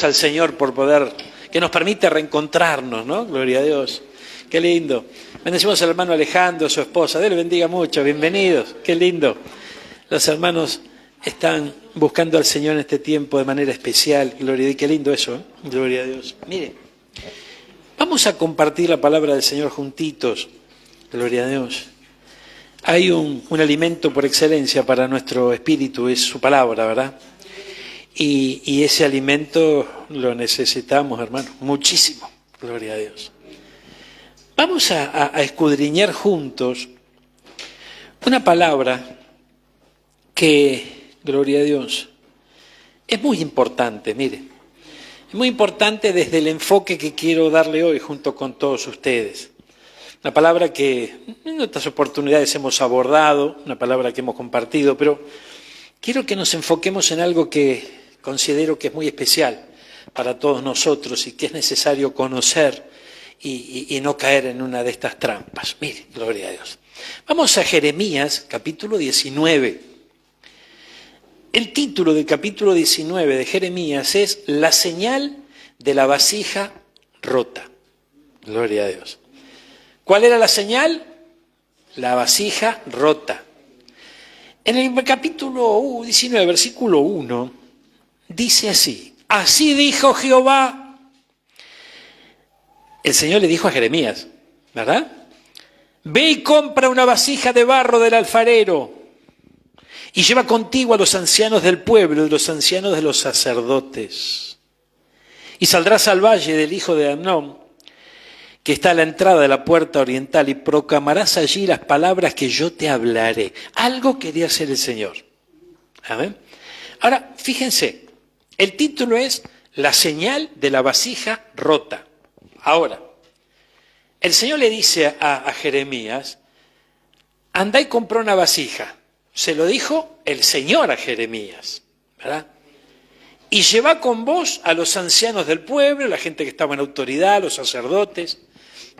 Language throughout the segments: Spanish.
al Señor por poder, que nos permite reencontrarnos, ¿no? Gloria a Dios. Qué lindo. Bendecimos al hermano Alejandro, su esposa. Dios le bendiga mucho. Bienvenidos. Qué lindo. Los hermanos están buscando al Señor en este tiempo de manera especial. Gloria a Dios. Qué lindo eso, ¿eh? Gloria a Dios. Mire, vamos a compartir la palabra del Señor juntitos. Gloria a Dios. Hay un alimento por excelencia para nuestro espíritu, es su palabra, ¿verdad? Y ese alimento lo necesitamos, hermano, muchísimo. Gloria a Dios. Vamos a escudriñar juntos una palabra que, gloria a Dios, es muy importante, mire. Es muy importante desde el enfoque que quiero darle hoy junto con todos ustedes. Una palabra que en otras oportunidades hemos abordado, una palabra que hemos compartido, pero quiero que nos enfoquemos en algo que considero que es muy especial para todos nosotros y que es necesario conocer y no caer en una de estas trampas. Mire, gloria a Dios. Vamos a Jeremías, capítulo 19. El título del capítulo 19 de Jeremías es La señal de la vasija rota. Gloria a Dios. ¿Cuál era la señal? La vasija rota. En el capítulo 19, versículo 1, dice así: así dijo Jehová. El Señor le dijo a Jeremías, ¿verdad? Ve y compra una vasija de barro del alfarero y lleva contigo a los ancianos del pueblo y los ancianos de los sacerdotes. Y saldrás al valle del hijo de Amnón, que está a la entrada de la puerta oriental, y proclamarás allí las palabras que yo te hablaré. Algo quería hacer el Señor. Amén. Ahora, fíjense, el título es La señal de la vasija rota. Ahora, el Señor le dice a Jeremías, anda y compra una vasija. Se lo dijo el Señor a Jeremías, ¿verdad? Y lleva con vos a los ancianos del pueblo, la gente que estaba en autoridad, los sacerdotes.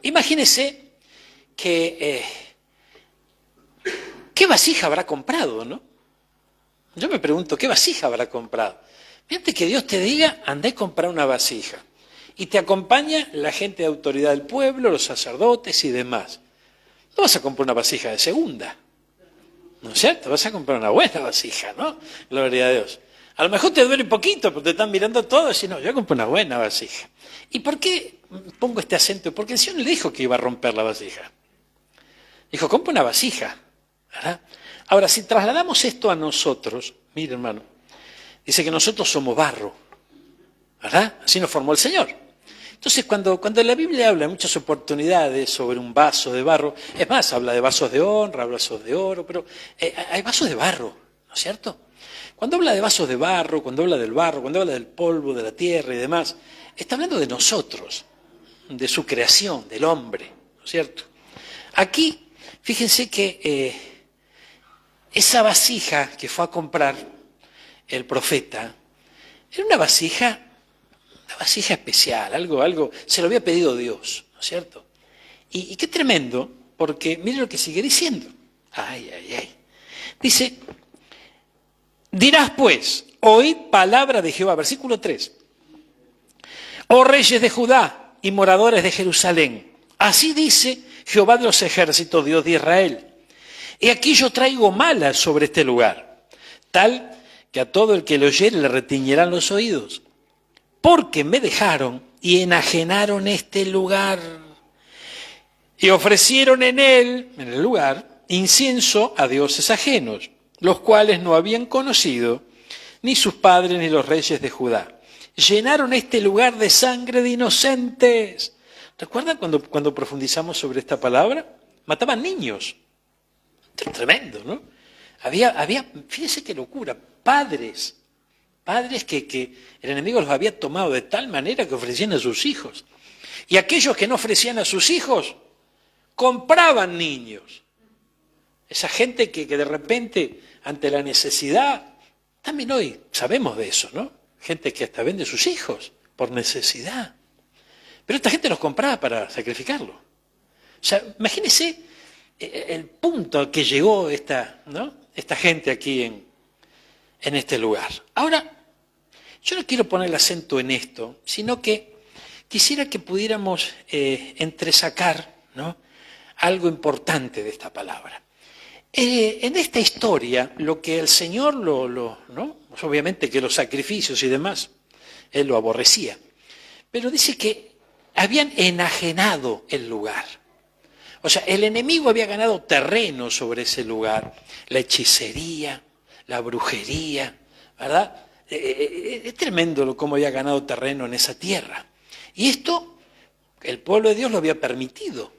Imagínese que, ¿qué vasija habrá comprado, no? Yo me pregunto, ¿qué vasija habrá comprado? Fíjate que Dios te diga, andá y comprar una vasija. Y te acompaña la gente de autoridad del pueblo, los sacerdotes y demás. No vas a comprar una vasija de segunda, ¿no es cierto? Vas a comprar una buena vasija, ¿no? Gloria a Dios. A lo mejor te duele un poquito, porque te están mirando todos y no, yo compré una buena vasija. ¿Y por qué pongo este acento? Porque el Señor no le dijo que iba a romper la vasija. Dijo, compra una vasija, ¿verdad? Ahora, si trasladamos esto a nosotros, mire hermano, dice que nosotros somos barro, ¿verdad? Así nos formó el Señor. Entonces, cuando la Biblia habla en muchas oportunidades sobre un vaso de barro, es más, habla de vasos de honra, vasos de oro, pero hay vasos de barro, ¿no es cierto? Cuando habla de vasos de barro, cuando habla del barro, cuando habla del polvo, de la tierra y demás, está hablando de nosotros, de su creación, del hombre, ¿no es cierto? Aquí, fíjense que esa vasija que fue a comprar el profeta era una vasija especial, algo, se lo había pedido Dios, ¿no es cierto? Y qué tremendo, porque mire lo que sigue diciendo. Ay. Dice, dirás pues, oíd palabra de Jehová, versículo 3. Oh reyes de Judá y moradores de Jerusalén, así dice Jehová de los ejércitos, Dios de Israel. He aquí yo traigo malas sobre este lugar, tal que a todo el que lo oyere le retiñirán los oídos. Porque me dejaron y enajenaron este lugar y ofrecieron en el lugar, incienso a dioses ajenos, los cuales no habían conocido ni sus padres ni los reyes de Judá. Llenaron este lugar de sangre de inocentes. ¿Recuerdan cuando profundizamos sobre esta palabra? Mataban niños. Tremendo, ¿no? Había, fíjense qué locura, padres que el enemigo los había tomado de tal manera que ofrecían a sus hijos. Y aquellos que no ofrecían a sus hijos, compraban niños. Esa gente que de repente, ante la necesidad, también hoy sabemos de eso, ¿no? Gente que hasta vende sus hijos por necesidad. Pero esta gente los compraba para sacrificarlo. O sea, imagínense el punto al que llegó esta gente aquí en este lugar. Ahora, yo no quiero poner el acento en esto, sino que quisiera que pudiéramos entresacar, ¿no?, algo importante de esta palabra. En esta historia, lo que el Señor ¿no?, obviamente que los sacrificios y demás, Él lo aborrecía, pero dice que habían enajenado el lugar. O sea, el enemigo había ganado terreno sobre ese lugar, la hechicería, la brujería, ¿verdad? Es tremendo cómo había ganado terreno en esa tierra. Y esto, el pueblo de Dios lo había permitido,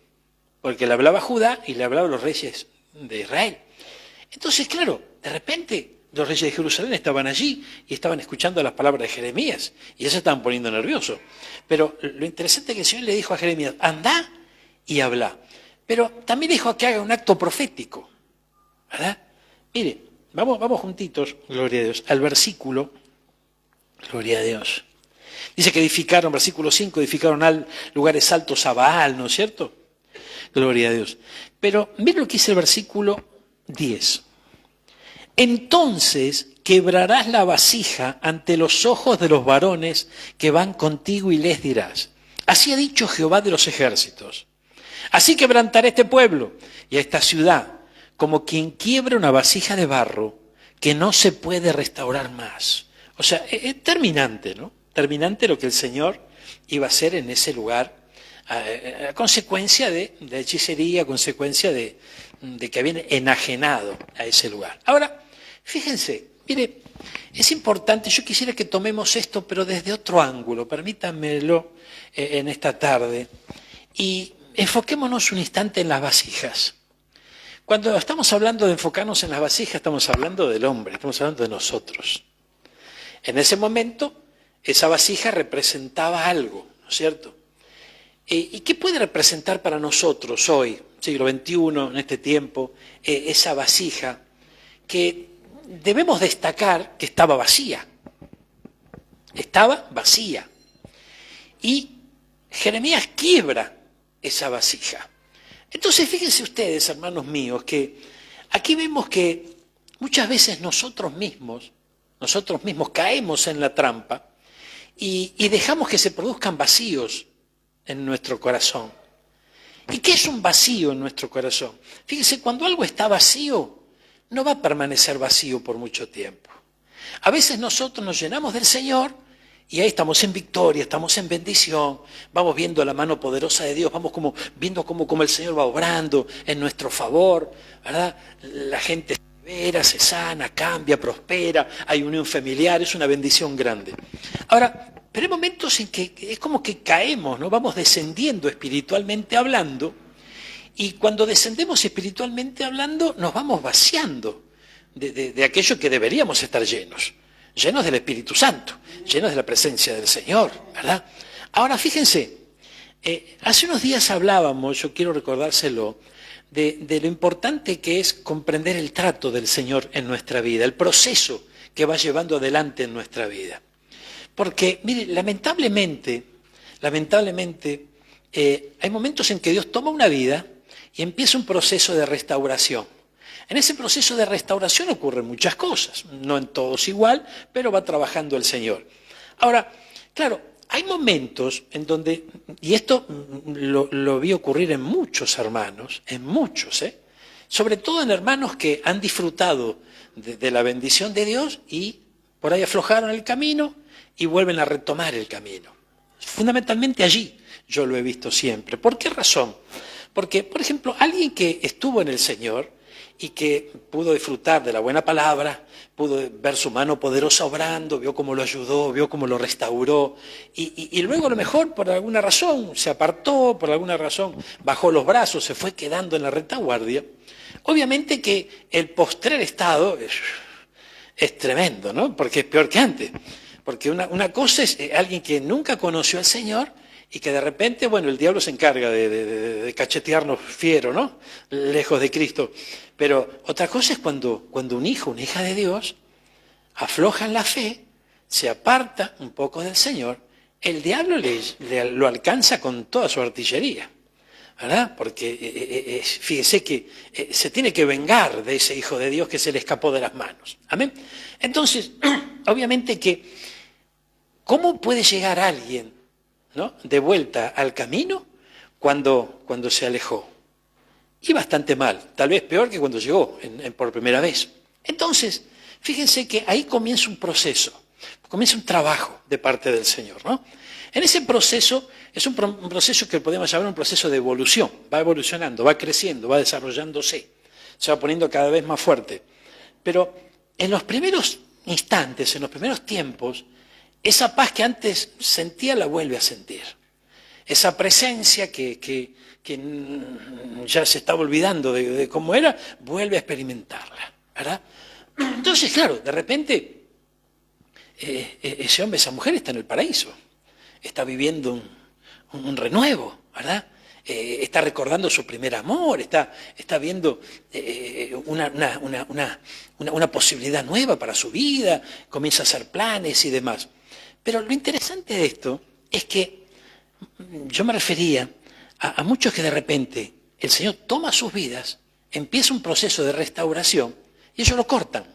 porque le hablaba a Judá y le hablaba a los reyes de Israel. Entonces, claro, de repente los reyes de Jerusalén estaban allí y estaban escuchando las palabras de Jeremías y ya se estaban poniendo nerviosos. Pero lo interesante es que el Señor le dijo a Jeremías, anda y habla. Pero también dijo que haga un acto profético, ¿verdad? Mire, vamos juntitos, gloria a Dios, al versículo, gloria a Dios. Dice que edificaron, versículo 5, edificaron lugares altos a Baal, ¿no es cierto? Gloria a Dios. Pero mire lo que dice el versículo 10. Entonces quebrarás la vasija ante los ojos de los varones que van contigo y les dirás, así ha dicho Jehová de los ejércitos. Así quebrantaré este pueblo y a esta ciudad, como quien quiebra una vasija de barro que no se puede restaurar más. O sea, es terminante, ¿no? Terminante lo que el Señor iba a hacer en ese lugar, a consecuencia de hechicería, a consecuencia de que habían enajenado a ese lugar. Ahora, fíjense, mire, es importante, yo quisiera que tomemos esto, pero desde otro ángulo, permítanmelo en esta tarde, y enfoquémonos un instante en las vasijas. Cuando estamos hablando de enfocarnos en las vasijas, estamos hablando del hombre, estamos hablando de nosotros. En ese momento, esa vasija representaba algo, ¿no es cierto? ¿Y qué puede representar para nosotros hoy, siglo XXI, en este tiempo, esa vasija que debemos destacar que estaba vacía? Estaba vacía. Y Jeremías quiebra esa vasija. Entonces, fíjense ustedes, hermanos míos, que aquí vemos que muchas veces nosotros mismos caemos en la trampa y dejamos que se produzcan vacíos en nuestro corazón. ¿Y qué es un vacío en nuestro corazón? Fíjense, cuando algo está vacío, no va a permanecer vacío por mucho tiempo. A veces nosotros nos llenamos del Señor y ahí estamos en victoria, estamos en bendición, vamos viendo la mano poderosa de Dios, vamos viendo cómo el Señor va obrando en nuestro favor, ¿verdad? La gente se libera, se sana, cambia, prospera, hay unión familiar, es una bendición grande. Ahora, pero hay momentos en que es como que caemos, ¿no? Vamos descendiendo espiritualmente hablando, y cuando descendemos espiritualmente hablando nos vamos vaciando de aquello que deberíamos estar llenos del Espíritu Santo, llenos de la presencia del Señor, ¿verdad? Ahora fíjense, hace unos días hablábamos, yo quiero recordárselo, de lo importante que es comprender el trato del Señor en nuestra vida, el proceso que va llevando adelante en nuestra vida. Porque, mire, lamentablemente, hay momentos en que Dios toma una vida y empieza un proceso de restauración. En ese proceso de restauración ocurren muchas cosas, no en todos igual, pero va trabajando el Señor. Ahora, claro, hay momentos en donde, y esto lo vi ocurrir en muchos hermanos, sobre todo en hermanos que han disfrutado de la bendición de Dios y por ahí aflojaron el camino y vuelven a retomar el camino. Fundamentalmente allí yo lo he visto siempre. ¿Por qué razón? Porque, por ejemplo, alguien que estuvo en el Señor y que pudo disfrutar de la buena palabra, pudo ver su mano poderosa obrando, vio cómo lo ayudó, vio cómo lo restauró, y luego a lo mejor por alguna razón se apartó, por alguna razón bajó los brazos, se fue quedando en la retaguardia. Obviamente que el postrer estado es tremendo, ¿no? Porque es peor que antes. Porque una cosa es alguien que nunca conoció al Señor y que de repente, bueno, el diablo se encarga de cachetearnos fiero, ¿no? Lejos de Cristo. Pero otra cosa es cuando un hijo, una hija de Dios, afloja en la fe, se aparta un poco del Señor, el diablo lo alcanza con toda su artillería, ¿verdad? Porque fíjese que se tiene que vengar de ese hijo de Dios que se le escapó de las manos. ¿Amén? Entonces, obviamente que ¿Cómo puede llegar alguien, ¿no?, de vuelta al camino cuando se alejó? Y bastante mal, tal vez peor que cuando llegó por primera vez. Entonces, fíjense que ahí comienza un proceso, comienza un trabajo de parte del Señor, ¿no? En ese proceso, es un proceso que podemos llamar un proceso de evolución, va evolucionando, va creciendo, va desarrollándose, se va poniendo cada vez más fuerte. Pero en los primeros instantes, en los primeros tiempos, esa paz que antes sentía la vuelve a sentir. Esa presencia que ya se estaba olvidando de cómo era, vuelve a experimentarla, ¿verdad? Entonces, claro, de repente, ese hombre, esa mujer está en el paraíso, está viviendo un renuevo, ¿verdad? Está recordando su primer amor, está viendo una posibilidad nueva para su vida, comienza a hacer planes y demás. Pero lo interesante de esto es que yo me refería a muchos que de repente el Señor toma sus vidas, empieza un proceso de restauración y ellos lo cortan.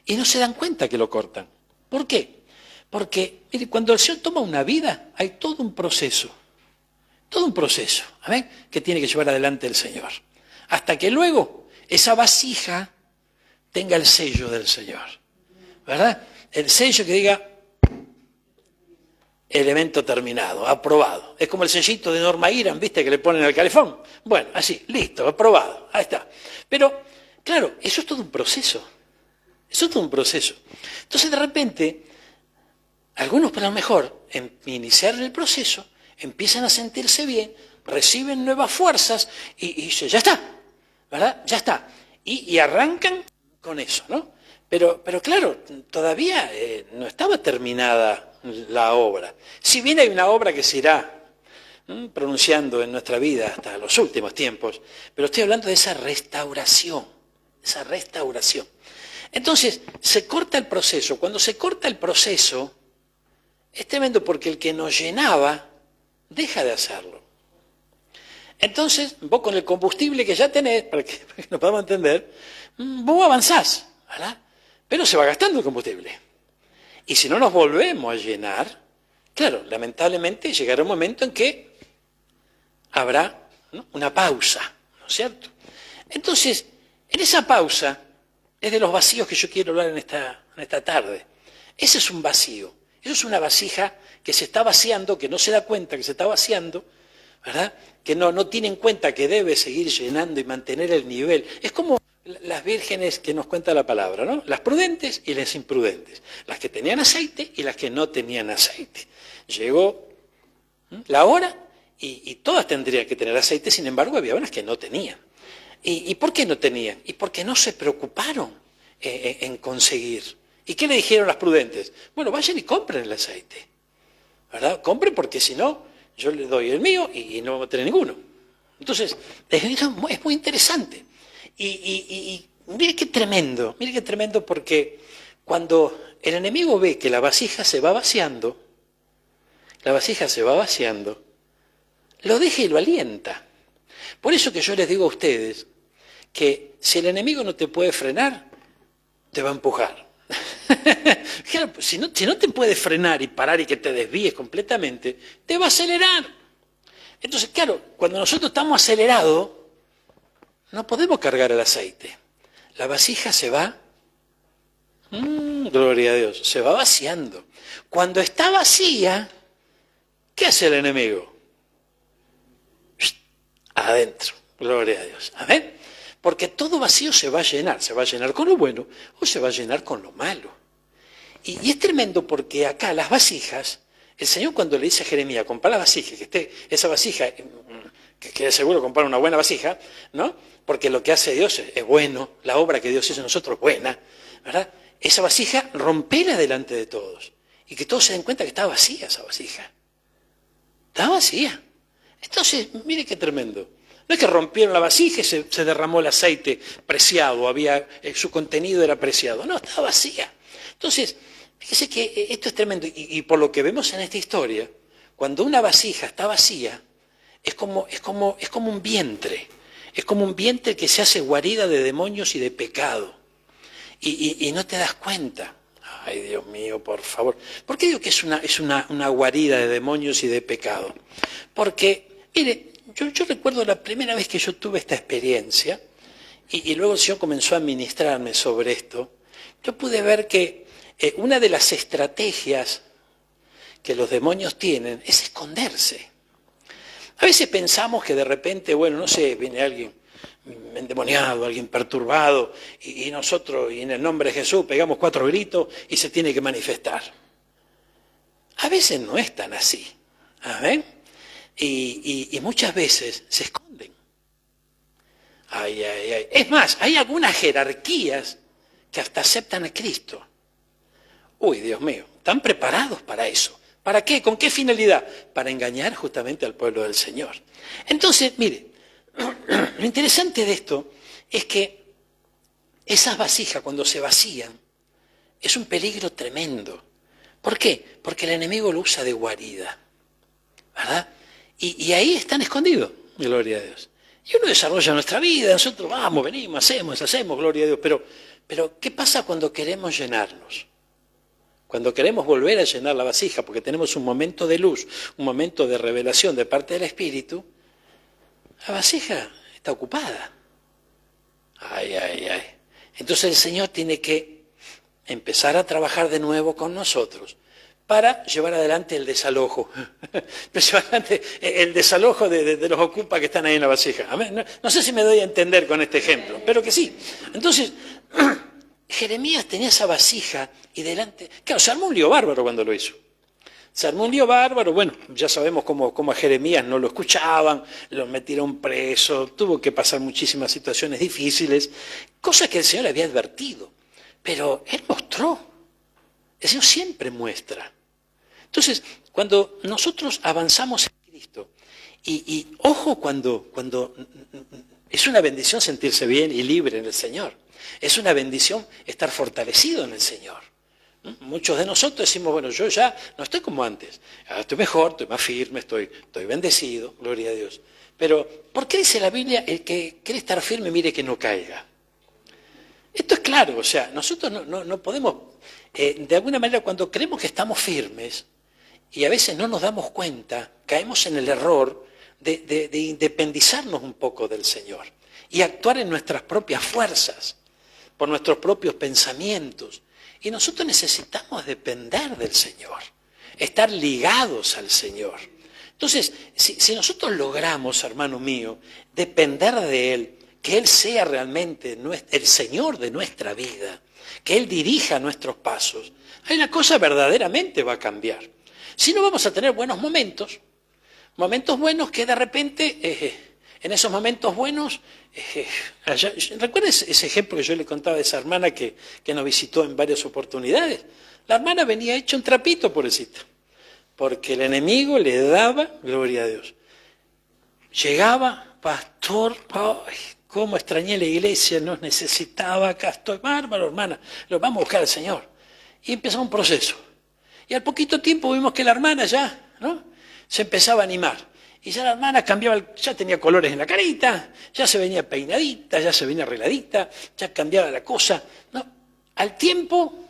Y no se dan cuenta que lo cortan. ¿Por qué? Porque mire, cuando el Señor toma una vida hay todo un proceso, ¿amén?, que tiene que llevar adelante el Señor. Hasta que luego esa vasija tenga el sello del Señor, ¿verdad? El sello que diga el evento terminado, aprobado. Es como el sellito de Norma Irán, ¿viste?, que le ponen al calefón. Bueno, así, listo, aprobado, ahí está. Pero, claro, eso es todo un proceso. Entonces, de repente, algunos, por lo mejor, en iniciar el proceso, empiezan a sentirse bien, reciben nuevas fuerzas y dicen, ya está, ¿verdad? Ya está. Y arrancan con eso, ¿no? Pero claro, todavía no estaba terminada la obra. Si bien hay una obra que se irá pronunciando en nuestra vida hasta los últimos tiempos, pero estoy hablando de esa restauración. Entonces, se corta el proceso. Cuando se corta el proceso, es tremendo porque el que nos llenaba deja de hacerlo. Entonces, vos con el combustible que ya tenés, para que nos podamos entender, vos avanzás, ¿verdad? Pero se va gastando el combustible. Y si no nos volvemos a llenar, claro, lamentablemente llegará un momento en que habrá, ¿no?, una pausa, ¿no es cierto? Entonces, en esa pausa es de los vacíos que yo quiero hablar en esta tarde. Ese es un vacío, eso es una vasija que se está vaciando, que no se da cuenta que se está vaciando, ¿verdad? Que no tiene en cuenta que debe seguir llenando y mantener el nivel. Es como las vírgenes que nos cuenta la palabra, ¿no? Las prudentes y las imprudentes, las que tenían aceite y las que no tenían aceite. Llegó la hora y todas tendrían que tener aceite, sin embargo había unas que no tenían. ¿Y por qué no tenían? Y porque no se preocuparon en conseguir. ¿Y qué le dijeron las prudentes? Bueno, vayan y compren el aceite, ¿verdad? Compren porque si no, yo les doy el mío y no vamos a tener ninguno. Entonces, es muy interesante. Y mire qué tremendo porque cuando el enemigo ve que la vasija se va vaciando, lo deja y lo alienta. Por eso que yo les digo a ustedes que si el enemigo no te puede frenar, te va a empujar. Claro, si no te puede frenar y parar y que te desvíes completamente, te va a acelerar. Entonces, claro, cuando nosotros estamos acelerados, no podemos cargar el aceite. La vasija se va, gloria a Dios, se va vaciando. Cuando está vacía, ¿qué hace el enemigo? Adentro, gloria a Dios. Amén. Porque todo vacío se va a llenar con lo bueno o se va a llenar con lo malo. Y es tremendo porque acá las vasijas, el Señor cuando le dice a Jeremías, comprar la vasija, que esté esa vasija, que de seguro comprar una buena vasija, ¿no? Porque lo que hace Dios es bueno, la obra que Dios hizo en nosotros es buena, ¿verdad? Esa vasija, rompela delante de todos y que todos se den cuenta que está vacía esa vasija. Está vacía. Entonces, mire qué tremendo. No es que rompieron la vasija y se derramó el aceite preciado, su contenido era preciado. No, estaba vacía. Entonces, fíjese que esto es tremendo. Y por lo que vemos en esta historia, cuando una vasija está vacía, es como un vientre. Es como un vientre que se hace guarida de demonios y de pecado. Y no te das cuenta. Ay, Dios mío, por favor. ¿Por qué digo que es una guarida de demonios y de pecado? Porque, mire, yo recuerdo la primera vez que yo tuve esta experiencia, y luego el Señor comenzó a ministrarme sobre esto, yo pude ver que una de las estrategias que los demonios tienen es esconderse. A veces pensamos que de repente, bueno, no sé, viene alguien endemoniado, alguien perturbado, y nosotros, y en el nombre de Jesús, pegamos 4 gritos y se tiene que manifestar. A veces no es tan así. ¿Amén? Y muchas veces se esconden. Ay, ay, ay. Es más, hay algunas jerarquías que hasta aceptan a Cristo. Uy, Dios mío, están preparados para eso. ¿Para qué? ¿Con qué finalidad? Para engañar justamente al pueblo del Señor. Entonces, mire, lo interesante de esto es que esas vasijas cuando se vacían es un peligro tremendo. ¿Por qué? Porque el enemigo lo usa de guarida, ¿verdad? Y ahí están escondidos, gloria a Dios. Y uno desarrolla nuestra vida, nosotros vamos, venimos, hacemos, gloria a Dios. Pero ¿qué pasa cuando queremos llenarnos? Cuando queremos volver a llenar la vasija, porque tenemos un momento de luz, un momento de revelación de parte del Espíritu, la vasija está ocupada. Ay, ay, ay. Entonces el Señor tiene que empezar a trabajar de nuevo con nosotros para llevar adelante el desalojo. Llevar adelante el desalojo de los ocupas que están ahí en la vasija. No sé si me doy a entender con este ejemplo, pero que sí. Entonces, Jeremías tenía esa vasija y delante... Claro, se armó un lío bárbaro cuando lo hizo. Se armó un lío bárbaro, bueno, ya sabemos cómo a Jeremías no lo escuchaban, lo metieron preso, tuvo que pasar muchísimas situaciones difíciles, cosas que el Señor le había advertido. Pero Él mostró, el Señor siempre muestra. Entonces, cuando nosotros avanzamos en Cristo, y ojo cuando es una bendición sentirse bien y libre en el Señor, es una bendición estar fortalecido en el Señor. Muchos de nosotros decimos, bueno, yo ya no estoy como antes, estoy mejor, estoy más firme, estoy bendecido, gloria a Dios. Pero, ¿por qué dice la Biblia, el que quiere estar firme, mire que no caiga? Esto es claro, o sea, nosotros no podemos, de alguna manera, cuando creemos que estamos firmes, y a veces no nos damos cuenta, caemos en el error de independizarnos un poco del Señor y actuar en nuestras propias fuerzas, por nuestros propios pensamientos. Y nosotros necesitamos depender del Señor, estar ligados al Señor. Entonces, si nosotros logramos, hermano mío, depender de Él, que Él sea realmente el Señor de nuestra vida, que Él dirija nuestros pasos, ahí la cosa verdaderamente va a cambiar. Si no, vamos a tener buenos momentos buenos que de repente... En esos momentos buenos, ¿recuerda ese ejemplo que yo le contaba de esa hermana que nos visitó en varias oportunidades? La hermana venía hecha un trapito, pobrecita, porque el enemigo le daba, gloria a Dios. Llegaba, pastor, ay, cómo extrañé la iglesia, nos necesitaba, acá estoy, bárbaro, hermana, lo vamos a buscar al Señor. Y empezó un proceso. Y al poquito tiempo vimos que la hermana ya, ¿no?, se empezaba a animar. Y ya la hermana cambiaba, ya tenía colores en la carita, ya se venía peinadita, ya se venía arregladita, ya cambiaba la cosa. No, al tiempo,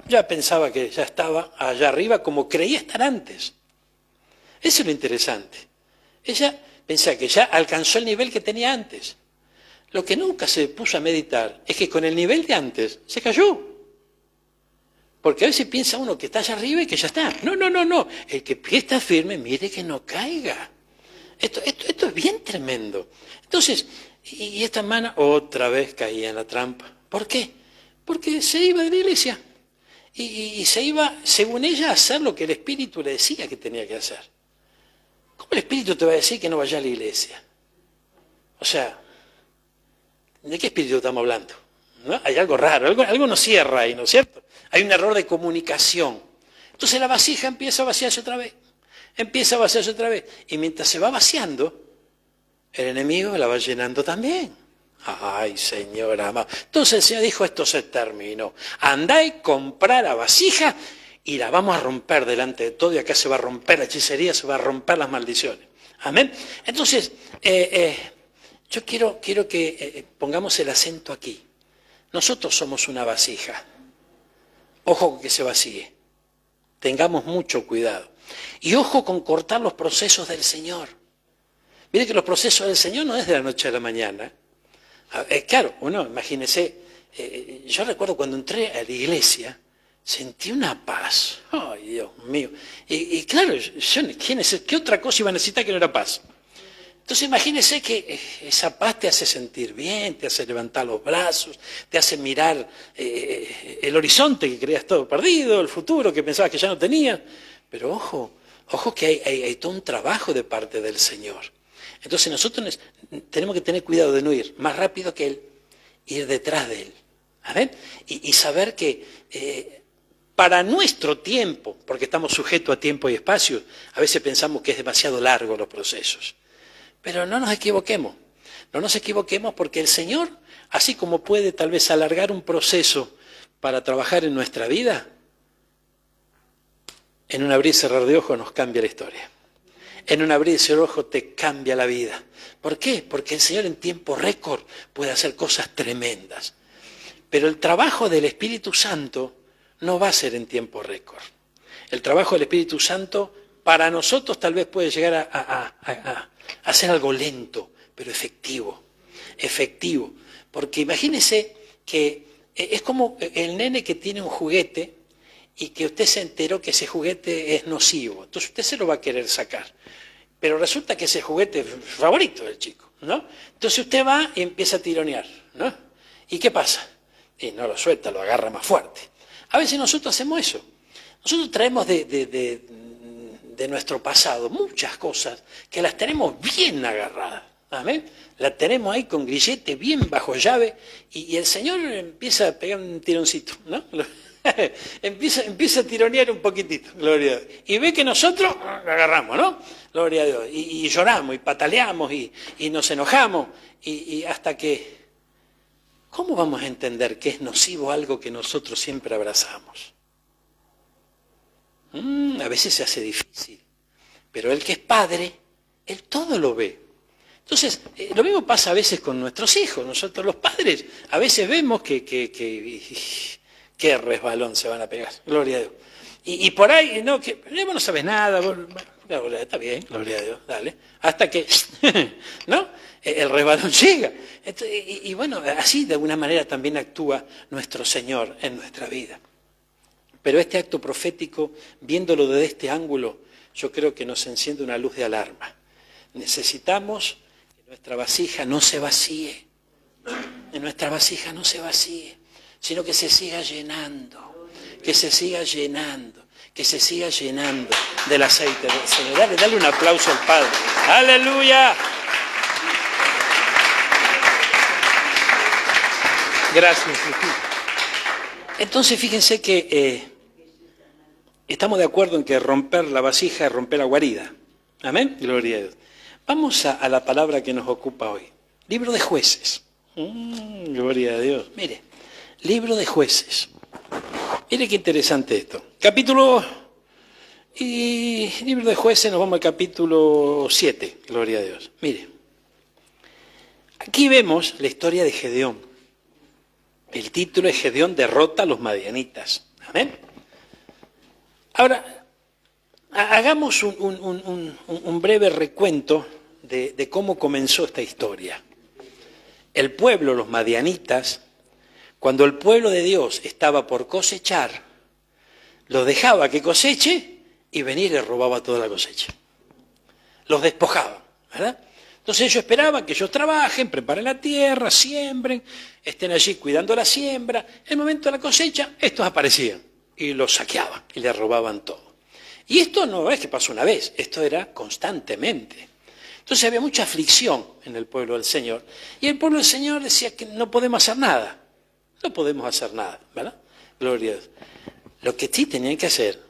ya pensaba que ya estaba allá arriba como creía estar antes. Eso es lo interesante. Ella pensaba que ya alcanzó el nivel que tenía antes. Lo que nunca se puso a meditar es que con el nivel de antes se cayó. Porque a veces piensa uno que está allá arriba y que ya está. No. El que está firme, mire que no caiga. Esto es bien tremendo. Entonces, y esta hermana otra vez caía en la trampa. ¿Por qué? Porque se iba de la iglesia. Y se iba, según ella, a hacer lo que el Espíritu le decía que tenía que hacer. ¿Cómo el Espíritu te va a decir que no vaya a la iglesia? O sea, ¿de qué Espíritu estamos hablando? ¿No? Hay algo raro, algo no cierra ahí, ¿no es cierto? Hay un error de comunicación. Entonces la vasija empieza a vaciarse otra vez, y mientras se va vaciando, el enemigo la va llenando también. Ay, Señor amado. Entonces el Señor dijo, esto se terminó. Andá y comprá la vasija y la vamos a romper delante de todo, y acá se va a romper la hechicería, se va a romper las maldiciones. Amén. Entonces, yo quiero que pongamos el acento aquí. Nosotros somos una vasija. ojo con que se vacíe. Tengamos mucho cuidado. Y ojo con cortar los procesos del Señor. Mire que los procesos del Señor no es de la noche a la mañana. Claro, uno, imagínese, yo recuerdo cuando entré a la iglesia, sentí una paz. ¡Ay, Dios mío! Y claro, ¿qué otra cosa iba a necesitar que no era paz? Entonces imagínese que esa paz te hace sentir bien, te hace levantar los brazos, te hace mirar el horizonte que creías todo perdido, el futuro que pensabas que ya no tenías. Pero ojo que hay todo un trabajo de parte del Señor. Entonces nosotros tenemos que tener cuidado de no ir más rápido que Él, ir detrás de Él. ¿Amén? Y saber que para nuestro tiempo, porque estamos sujetos a tiempo y espacio, a veces pensamos que es demasiado largo los procesos. Pero no nos equivoquemos porque el Señor, así como puede tal vez alargar un proceso para trabajar en nuestra vida, en un abrir y cerrar de ojos nos cambia la historia. En un abrir y cerrar de ojos te cambia la vida. ¿Por qué? Porque el Señor en tiempo récord puede hacer cosas tremendas. Pero el trabajo del Espíritu Santo no va a ser en tiempo récord. El trabajo del Espíritu Santo para nosotros tal vez puede llegar a ser algo lento, pero efectivo. Efectivo. Porque imagínese que es como el nene que tiene un juguete y que usted se enteró que ese juguete es nocivo. Entonces usted se lo va a querer sacar. Pero resulta que ese juguete es favorito del chico, ¿no? Entonces usted va y empieza a tironear, ¿no? ¿Y qué pasa? Y no lo suelta, lo agarra más fuerte. A veces nosotros hacemos eso. Nosotros traemos de nuestro pasado muchas cosas que las tenemos bien agarradas. ¿Amén? La tenemos ahí con grillete, bien bajo llave, y el Señor empieza a pegar un tironcito, ¿no? empieza a tironear un poquitito, gloria a Dios. Y ve que nosotros lo agarramos, ¿no? Gloria a Dios. Y lloramos, y pataleamos, y nos enojamos, y hasta que... ¿Cómo vamos a entender que es nocivo algo que nosotros siempre abrazamos? A veces se hace difícil, pero el que es padre, él todo lo ve. Entonces, lo mismo pasa a veces con nuestros hijos. Nosotros los padres a veces vemos que qué resbalón se van a pegar, gloria a Dios. Y por ahí, no, que vos no sabes nada, está bien, gloria a Dios, dale. Hasta que, ¿no? El resbalón llega. Y bueno, así de alguna manera también actúa nuestro Señor en nuestra vida. Pero este acto profético, viéndolo desde este ángulo, yo creo que nos enciende una luz de alarma. Necesitamos que nuestra vasija no se vacíe, que nuestra vasija no se vacíe, sino que se siga llenando, que se siga llenando, que se siga llenando del aceite del Señor. Dale un aplauso al Padre. ¡Aleluya! Gracias. Entonces fíjense que estamos de acuerdo en que romper la vasija es romper la guarida. Amén. Gloria a Dios. Vamos a la palabra que nos ocupa hoy. Libro de Jueces. Gloria a Dios. Mire, Libro de Jueces. Mire qué interesante esto. Libro de Jueces, nos vamos al capítulo 7. Gloria a Dios. Mire, aquí vemos la historia de Gedeón. El título es Gedeón derrota a los madianitas. Amén. Ahora, hagamos un breve recuento de cómo comenzó esta historia. El pueblo, los madianitas, cuando el pueblo de Dios estaba por cosechar, los dejaba que coseche y venir y les robaba toda la cosecha. Los despojaba, ¿verdad? Entonces ellos esperaban que ellos trabajen, preparen la tierra, siembren, estén allí cuidando la siembra. En el momento de la cosecha, estos aparecían y los saqueaban y les robaban todo. Y esto no es que pasó una vez, esto era constantemente. Entonces había mucha aflicción en el pueblo del Señor. Y el pueblo del Señor decía que no podemos hacer nada. No podemos hacer nada, ¿verdad? Gloria a Dios. Lo que sí tenían que hacer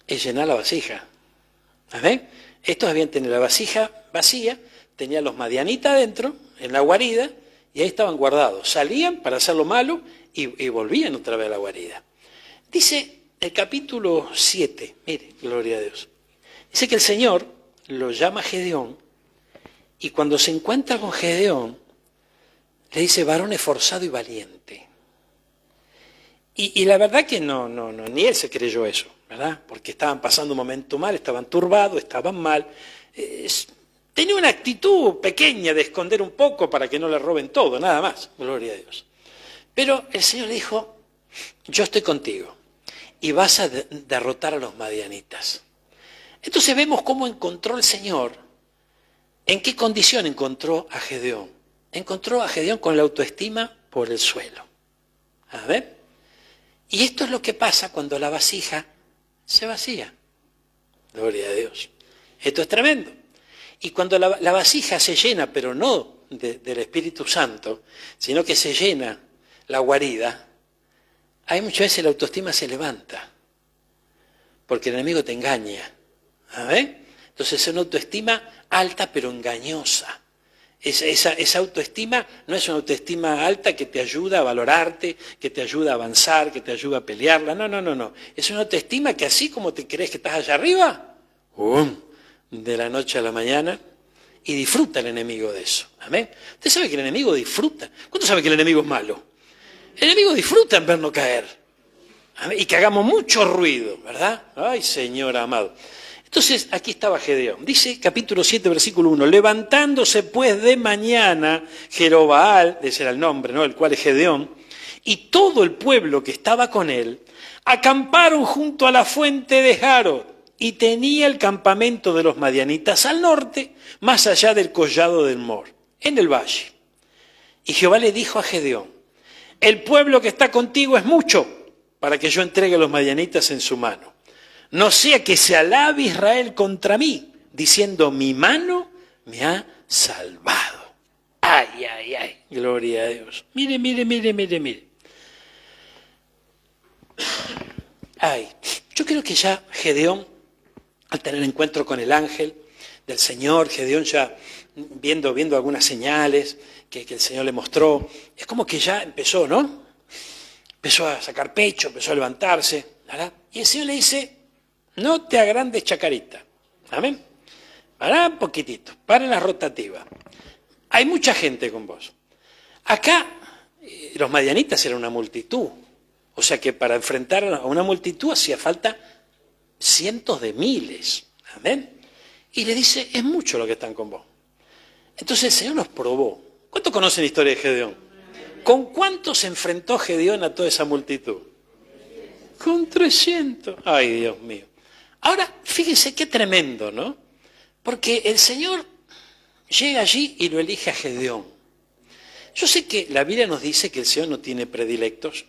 es llenar la vasija. ¿Amén? Estos habían tenido la vasija vacía, tenían los madianitas adentro, en la guarida, y ahí estaban guardados. Salían para hacer lo malo y volvían otra vez a la guarida. Dice el capítulo 7, mire, gloria a Dios. Dice que el Señor lo llama Gedeón, y cuando se encuentra con Gedeón, le dice, varón esforzado y valiente. Y la verdad que ni él se creyó eso, ¿verdad? Porque estaban pasando un momento mal, estaban turbados, estaban mal. Tenía una actitud pequeña de esconder un poco para que no le roben todo, nada más, gloria a Dios. Pero el Señor le dijo, yo estoy contigo y vas a derrotar a los madianitas. Entonces vemos cómo encontró el Señor, en qué condición encontró a Gedeón. Encontró a Gedeón con la autoestima por el suelo. A ver. Y esto es lo que pasa cuando la vasija se vacía. Gloria a Dios. Esto es tremendo. Y cuando la vasija se llena, pero no del Espíritu Santo, sino que se llena la guarida, hay muchas veces la autoestima se levanta, porque el enemigo te engaña. ¿Ver? Entonces es una autoestima alta pero engañosa. Esa autoestima no es una autoestima alta que te ayuda a valorarte, que te ayuda a avanzar, que te ayuda a pelearla. No. Es una autoestima que así como te crees que estás allá arriba, de la noche a la mañana, y disfruta el enemigo de eso. ¿Amén? Usted sabe que el enemigo disfruta. ¿Cuánto sabe que el enemigo es malo? El enemigo disfruta en vernos caer. ¿Amén? Y que hagamos mucho ruido, ¿verdad? Ay, Señor amado. Entonces, aquí estaba Gedeón. Dice, capítulo 7, versículo 1, levantándose pues de mañana, Jerobaal, ese era el nombre, ¿no? El cual es Gedeón, y todo el pueblo que estaba con él, acamparon junto a la fuente de Jarod, y tenía el campamento de los madianitas al norte, más allá del collado del Mor, en el valle. Y Jehová le dijo a Gedeón, el pueblo que está contigo es mucho, para que yo entregue a los madianitas en su mano. No sea que se alabe Israel contra mí, diciendo, mi mano me ha salvado. Ay, gloria a Dios. Mire. Ay, yo creo que ya Gedeón, al tener encuentro con el ángel del Señor, Gedeón ya viendo algunas señales que el Señor le mostró, es como que ya empezó, ¿no? Empezó a sacar pecho, empezó a levantarse, ¿verdad? Y el Señor le dice, no te agrandes chacarita. Amén. Pará un poquitito, para la rotativa. Hay mucha gente con vos. Acá los madianitas eran una multitud. O sea que para enfrentar a una multitud hacía falta cientos de miles. Amén. Y le dice, es mucho lo que están con vos. Entonces el Señor los probó. ¿Cuántos conocen la historia de Gedeón? ¿Con cuántos se enfrentó Gedeón a toda esa multitud? Con 300. Ay, Dios mío. Ahora, fíjense qué tremendo, ¿no? Porque el Señor llega allí y lo elige a Gedeón. Yo sé que la Biblia nos dice que el Señor no tiene predilectos,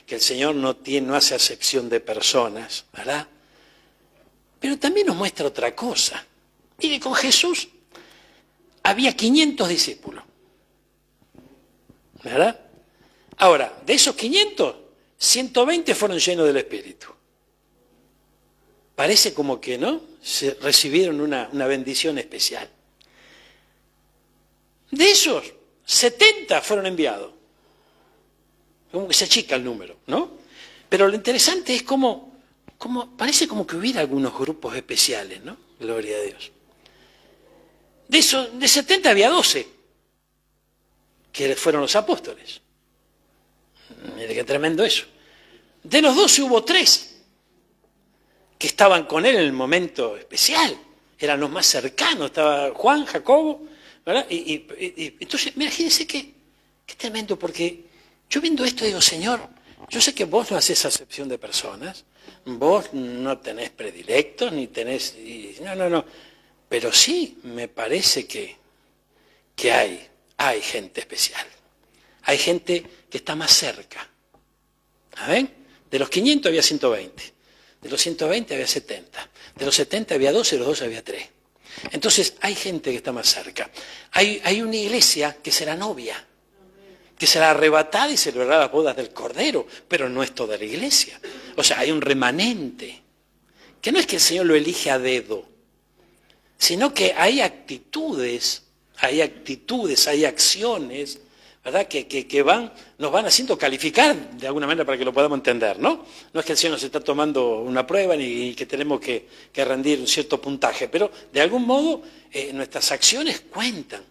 que el Señor no hace acepción de personas, ¿verdad? Pero también nos muestra otra cosa. Mire, con Jesús había 500 discípulos, ¿verdad? Ahora, de esos 500, 120 fueron llenos del Espíritu. Parece como que, ¿no? Se recibieron una bendición especial. De esos, 70 fueron enviados. Como que se achica el número, ¿no? Pero lo interesante es cómo parece como que hubiera algunos grupos especiales, ¿no? Gloria a Dios. De esos, de 70 había 12, que fueron los apóstoles. Mire qué tremendo eso. De los 12 hubo 3 que estaban con él en el momento especial, eran los más cercanos, estaba Juan, Jacobo, ¿verdad? Y entonces, imagínense qué tremendo, porque yo viendo esto digo, Señor, yo sé que vos no haces acepción de personas, vos no tenés predilectos, ni tenés, no, pero sí me parece que hay gente especial, hay gente que está más cerca, ¿saben? De los 500 había 120. De los 120 había 70. De los 70 había 12, de los 12 había 3. Entonces hay gente que está más cerca. Hay una iglesia que será novia, que será arrebatada y celebrará las bodas del Cordero, pero no es toda la iglesia. O sea, hay un remanente, que no es que el Señor lo elige a dedo, sino que hay actitudes, hay acciones, ¿verdad? Que nos van haciendo calificar de alguna manera para que lo podamos entender, ¿no? No es que el Señor nos está tomando una prueba ni que tenemos que rendir un cierto puntaje, pero de algún modo nuestras acciones cuentan,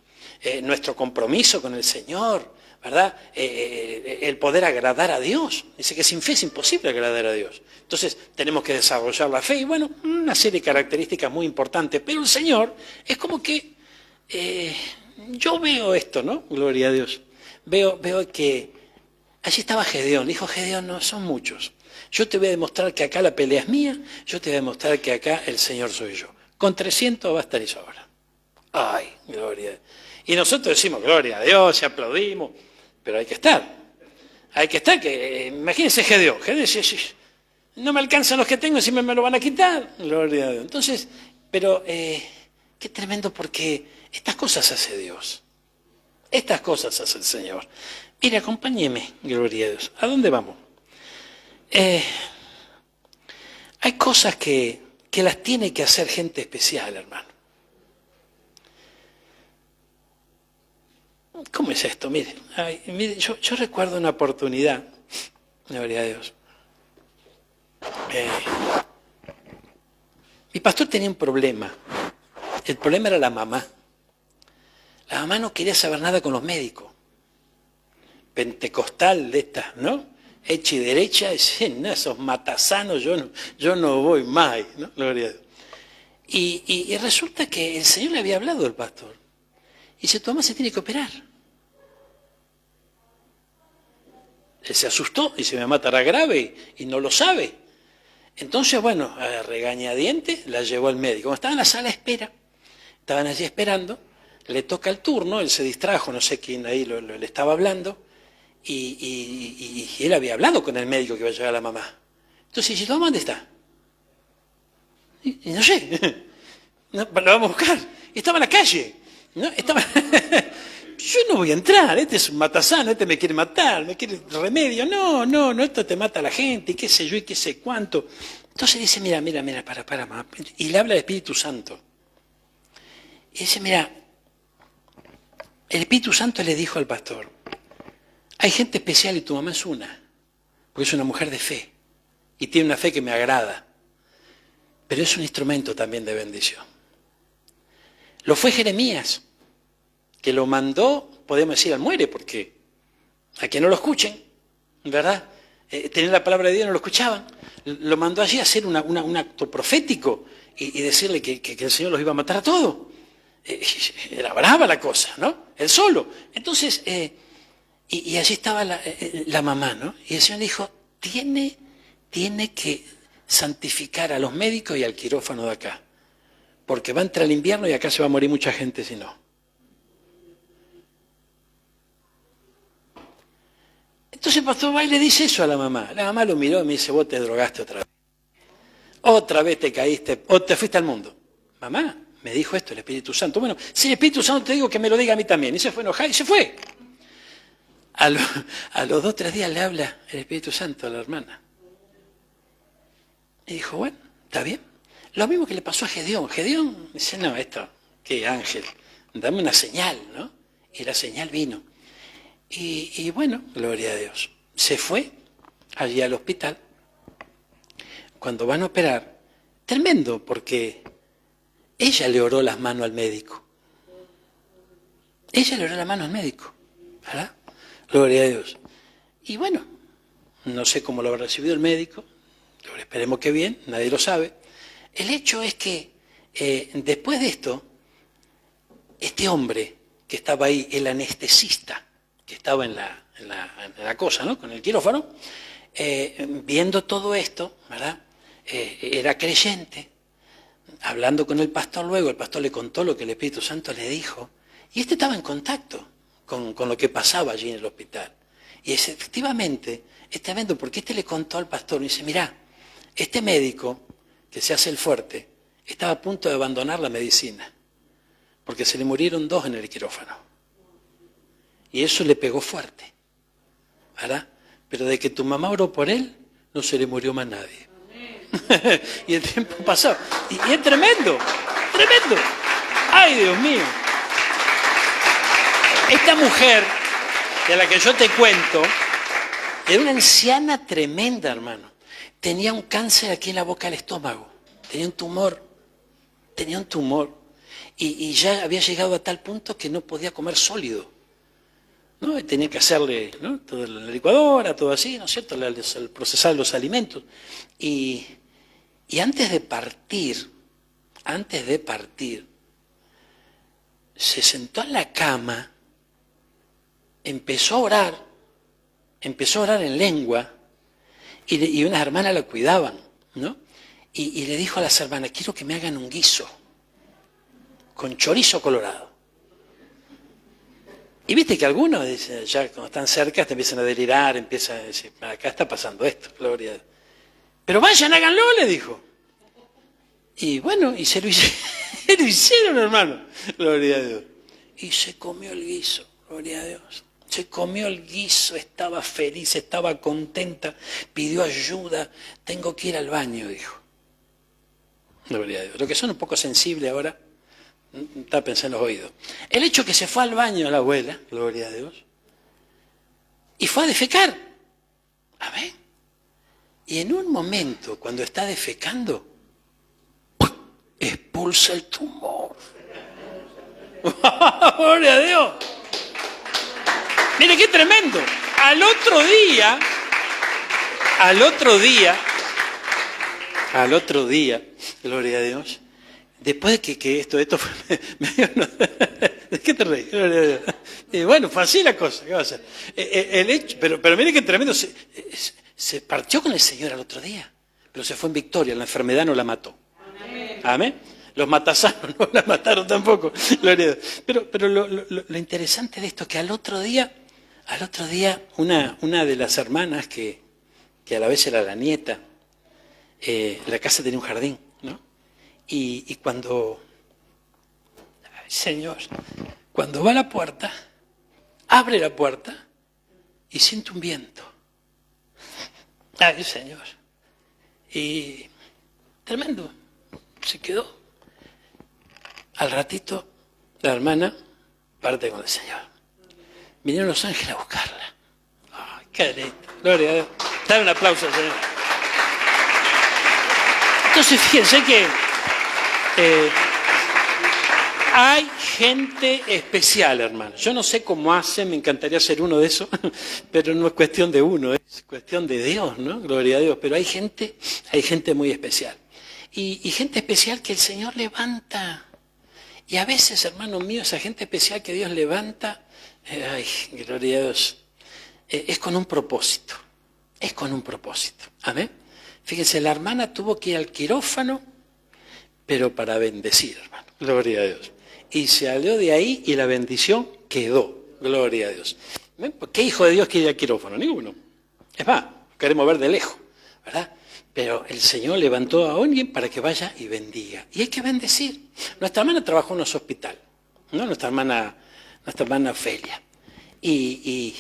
nuestro compromiso con el Señor, ¿verdad? El poder agradar a Dios. Dice que sin fe es imposible agradar a Dios. Entonces tenemos que desarrollar la fe y bueno, una serie de características muy importantes. Pero el Señor es como que yo veo esto, ¿no? Gloria a Dios. Veo que allí estaba Gedeón. Dijo Gedeón, no, son muchos. Yo te voy a demostrar que acá la pelea es mía, yo te voy a demostrar que acá el Señor soy yo. Con 300 va a estar y sobra. Ay, gloria a Dios. Y nosotros decimos, gloria a Dios, y aplaudimos, pero hay que estar. Hay que estar, que imagínense Gedeón. Gedeón dice, no me alcanzan los que tengo, encima me lo van a quitar. Gloria a Dios. Entonces, pero qué tremendo porque estas cosas hace Dios. Estas cosas hace el Señor. Mire, acompáñeme, gloria a Dios. ¿A dónde vamos? Hay cosas que las tiene que hacer gente especial, hermano. ¿Cómo es esto? Mire, yo recuerdo una oportunidad, gloria a Dios. Mi pastor tenía un problema. El problema era la mamá. La mamá no quería saber nada con los médicos. Pentecostal de estas, ¿no? Hecha y derecha, dicen, no, esos matasanos, yo no voy más, ¿no? Gloria a Dios. Y resulta que el Señor le había hablado al pastor. Y dice, tu mamá se tiene que operar. Él se asustó, dice, mi mamá estará grave y no lo sabe. Entonces, bueno, a regañadientes la llevó al médico. Como estaba en la sala de espera, estaban allí esperando, le toca el turno, él se distrajo, no sé quién ahí le estaba hablando, y él había hablado con el médico que iba a llevar a la mamá. Entonces dice, ¿tu mamá dónde está? Y no sé, no, lo vamos a buscar. Y estaba en la calle, ¿no? Yo no voy a entrar, este es un matasano, este me quiere matar, me quiere remedio. No, esto te mata a la gente, y qué sé yo, y qué sé cuánto. Entonces dice, mira, para, mamá. Y le habla al Espíritu Santo. Y dice, mira, el Espíritu Santo le dijo al pastor, hay gente especial y tu mamá es una, porque es una mujer de fe, y tiene una fe que me agrada, pero es un instrumento también de bendición. Lo fue Jeremías, que lo mandó, podemos decir, al muere, porque a que no lo escuchen, ¿verdad? Tener la palabra de Dios no lo escuchaban. Lo mandó allí a hacer un acto profético y decirle que el Señor los iba a matar a todos. Era brava la cosa, ¿no? Él solo. Entonces, y allí estaba la mamá, ¿no? Y el Señor dijo, tiene que santificar a los médicos y al quirófano de acá, porque va a entrar el invierno y acá se va a morir mucha gente si no. Entonces el pastor va y le dice eso a la mamá. La mamá lo miró y me dice, vos te drogaste otra vez. Otra vez te caíste, o te fuiste al mundo. Mamá, me dijo esto el Espíritu Santo. Bueno, si el Espíritu Santo te digo que me lo diga a mí también. Y se fue enojada y se fue. A los 2 o 3 días le habla el Espíritu Santo a la hermana. Y dijo, bueno, está bien. Lo mismo que le pasó a Gedeón. Gedeón dice, no, esto, qué ángel, dame una señal, ¿no? Y la señal vino. Y bueno, gloria a Dios. Se fue allí al hospital. Cuando van a operar, tremendo, porque ella le oró las manos al médico. Ella le oró las manos al médico, ¿verdad? Gloria a Dios. Y bueno, no sé cómo lo habrá recibido el médico, esperemos que bien, nadie lo sabe. El hecho es que después de esto, este hombre que estaba ahí, el anestesista, que estaba en la cosa, ¿no? Con el quirófano, viendo todo esto, ¿verdad? Era creyente, hablando con el pastor luego, el pastor le contó lo que el Espíritu Santo le dijo, y este estaba en contacto con lo que pasaba allí en el hospital. Y efectivamente, es tremendo, porque este le contó al pastor, y dice, mirá, este médico, que se hace el fuerte, estaba a punto de abandonar la medicina, porque se le murieron 2 en el quirófano. Y eso le pegó fuerte, ¿verdad? Pero de que tu mamá oró por él, no se le murió más nadie. Y el tiempo pasó. Y es tremendo, tremendo. ¡Ay, Dios mío! Esta mujer, de la que yo te cuento, era una anciana tremenda, hermano. Tenía un cáncer aquí en la boca del estómago. Tenía un tumor. Y ya había llegado a tal punto que no podía comer sólido. ¿no? Y tenía que hacerle, ¿no?, toda la licuadora, todo así, ¿no es cierto?, el procesar los alimentos. Y antes de partir, se sentó en la cama, empezó a orar en lengua, y unas hermanas la cuidaban, ¿no? Y le dijo a las hermanas, quiero que me hagan un guiso con chorizo colorado. Y viste que algunos, ya cuando están cerca, te empiezan a delirar, empiezan a decir, acá está pasando esto, gloria a Dios. Pero vayan, háganlo, le dijo. Y bueno, y se lo hicieron, hermano, gloria a Dios. Y se comió el guiso, gloria a Dios. Se comió el guiso, estaba feliz, estaba contenta, pidió ayuda, tengo que ir al baño, dijo. Gloria a Dios. Lo que son un poco sensibles ahora, está pensando en los oídos. El hecho que se fue al baño la abuela, gloria a Dios, y fue a defecar. Amén. Y en un momento, cuando está defecando, expulsa el tumor. Gloria a Dios. Mire qué tremendo. Al otro día, gloria a Dios, después de que esto fue medio... ¿De qué te reís? Gloria a Dios. Bueno, fue así la cosa, ¿qué va a hacer? El hecho, pero mire qué tremendo, se partió con el Señor al otro día, pero se fue en victoria, la enfermedad no la mató. Amén. Los matasanos no la mataron tampoco, gloria a Dios. Pero lo interesante de esto es que al otro día, una de las hermanas que a la vez era la nieta, la casa tenía un jardín, ¿no? Y cuando, ay, Señor, cuando va a la puerta, abre la puerta y siente un viento. Ay, Señor. Y tremendo, se quedó. Al ratito, la hermana parte con el Señor. Vinieron los ángeles a buscarla. Ay, qué lindo. Gloria a Dios. Dale un aplauso al Señor. Entonces, fíjense que hay gente especial, hermano. Yo no sé cómo hace, me encantaría ser uno de esos, pero no es cuestión de uno, es cuestión de Dios, ¿no? Gloria a Dios. Pero hay gente muy especial. Y gente especial que el Señor levanta. Y a veces, hermano mío, esa gente especial que Dios levanta, ay, gloria a Dios, es con un propósito. Es con un propósito. Amén. Fíjense, la hermana tuvo que ir al quirófano, pero para bendecir, hermano. Gloria a Dios. Y se salió de ahí y la bendición quedó. Gloria a Dios. ¿Qué hijo de Dios quiere ir al quirófano? Ninguno. Es más, queremos ver de lejos, ¿verdad? Pero el Señor levantó a alguien para que vaya y bendiga. Y hay que bendecir. Nuestra hermana trabajó en un hospital, ¿no? Nuestra hermana Ofelia. Y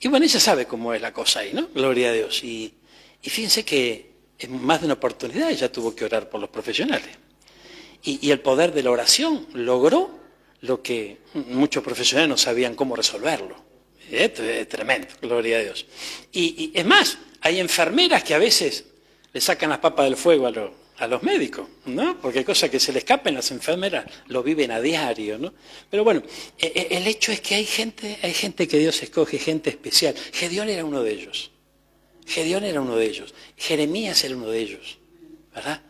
bueno, ella sabe cómo es la cosa ahí, ¿no? Gloria a Dios. Y fíjense que en más de una oportunidad ella tuvo que orar por los profesionales. Y el poder de la oración logró lo que muchos profesionales no sabían cómo resolverlo. Esto es tremendo, gloria a Dios. Y es más, hay enfermeras que a veces le sacan las papas del fuego a los médicos, ¿no? Porque hay cosas que se le escapan, las enfermeras lo viven a diario, ¿no? Pero bueno, el hecho es que hay gente que Dios escoge, gente especial. Gedeón era uno de ellos. Jeremías era uno de ellos, ¿verdad?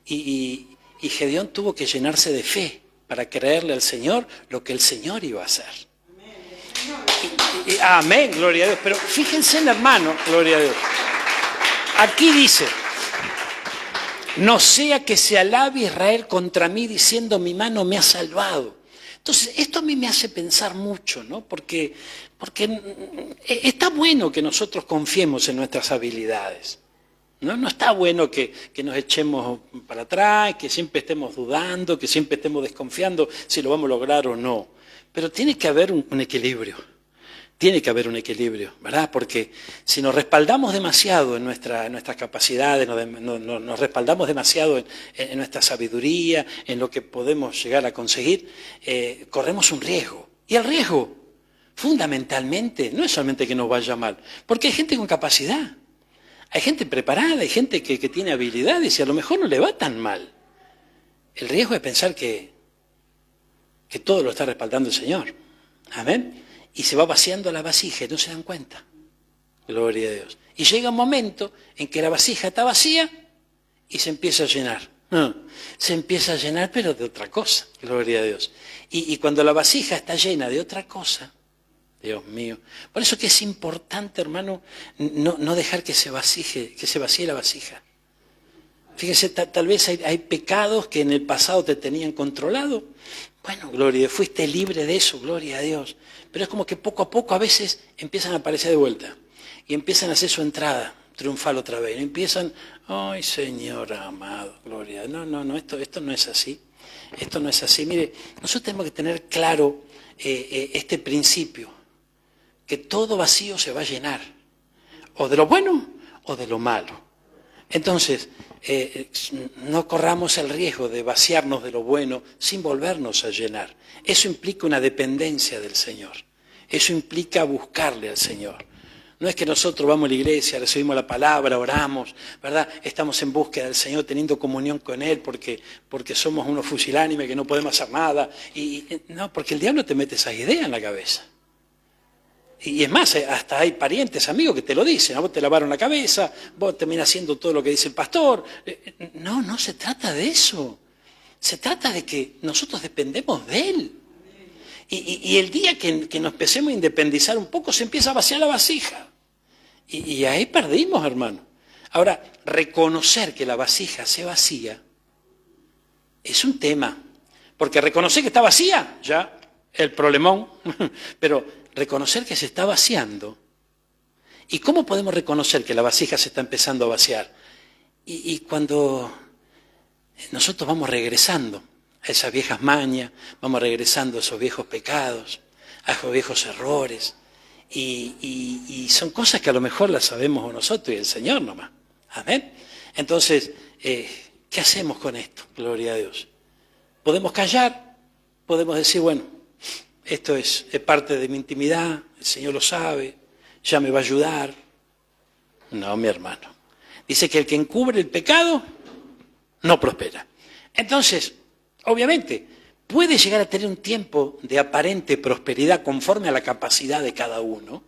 Y Gedeón tuvo que llenarse de fe para creerle al Señor lo que el Señor iba a hacer. Amén, gloria a Dios. Pero fíjense, hermano, gloria a Dios. Aquí dice, no sea que se alabe Israel contra mí diciendo mi mano me ha salvado. Entonces, esto a mí me hace pensar mucho, ¿no? Porque está bueno que nosotros confiemos en nuestras habilidades. No está bueno que nos echemos para atrás, que siempre estemos dudando, que siempre estemos desconfiando si lo vamos a lograr o no. Pero tiene que haber un equilibrio. Tiene que haber un equilibrio, ¿verdad? Porque si nos respaldamos demasiado en nuestras capacidades, nos respaldamos demasiado en nuestra sabiduría, en lo que podemos llegar a conseguir, corremos un riesgo. Y el riesgo, fundamentalmente, no es solamente que nos vaya mal, porque hay gente con capacidad, hay gente preparada, hay gente que tiene habilidades y a lo mejor no le va tan mal. El riesgo es pensar que todo lo está respaldando el Señor. Amén. y se va vaciando la vasija y no se dan cuenta. Gloria a Dios. Y llega un momento en que la vasija está vacía y se empieza a llenar. Se empieza a llenar, pero de otra cosa. Gloria a Dios. Y cuando la vasija está llena de otra cosa, Dios mío. Por eso que es importante, hermano, no dejar que se vacíe la vasija. Fíjese, tal vez hay pecados que en el pasado te tenían controlado. Bueno, gloria a Dios, fuiste libre de eso, gloria a Dios. Pero es como que poco a poco a veces empiezan a aparecer de vuelta. Y empiezan a hacer su entrada triunfal otra vez. Y empiezan, ay Señor amado, gloria a Dios. No, esto no es así. Esto no es así. Mire, nosotros tenemos que tener claro este principio. Que todo vacío se va a llenar. O de lo bueno o de lo malo. Entonces, no corramos el riesgo de vaciarnos de lo bueno sin volvernos a llenar. Eso implica una dependencia del Señor. Eso implica buscarle al Señor. No es que nosotros vamos a la iglesia, recibimos la palabra, oramos, ¿verdad? Estamos en búsqueda del Señor, teniendo comunión con Él, porque somos unos fusilánimes que no podemos hacer nada. No, porque el diablo te mete esa idea en la cabeza. Y es más, hasta hay parientes, amigos que te lo dicen, ¿no? Vos te lavaron la cabeza, vos terminás haciendo todo lo que dice el pastor. No se trata de eso. Se trata de que nosotros dependemos de Él. Y el día que nos empecemos a independizar un poco, se empieza a vaciar la vasija. Y ahí perdimos, hermano. Ahora, reconocer que la vasija se vacía es un tema. Porque reconocer que está vacía, ya, el problemón. Pero reconocer que se está vaciando. ¿Y cómo podemos reconocer que la vasija se está empezando a vaciar? Y cuando nosotros vamos regresando a esas viejas mañas, vamos regresando a esos viejos pecados, a esos viejos errores. Y son cosas que a lo mejor las sabemos nosotros y el Señor nomás. Amén. Entonces, ¿qué hacemos con esto? Gloria a Dios. Podemos callar, podemos decir, bueno, esto es parte de mi intimidad, el Señor lo sabe, ya me va a ayudar. No, mi hermano. Dice que el que encubre el pecado no prospera. Entonces, obviamente, puede llegar a tener un tiempo de aparente prosperidad conforme a la capacidad de cada uno,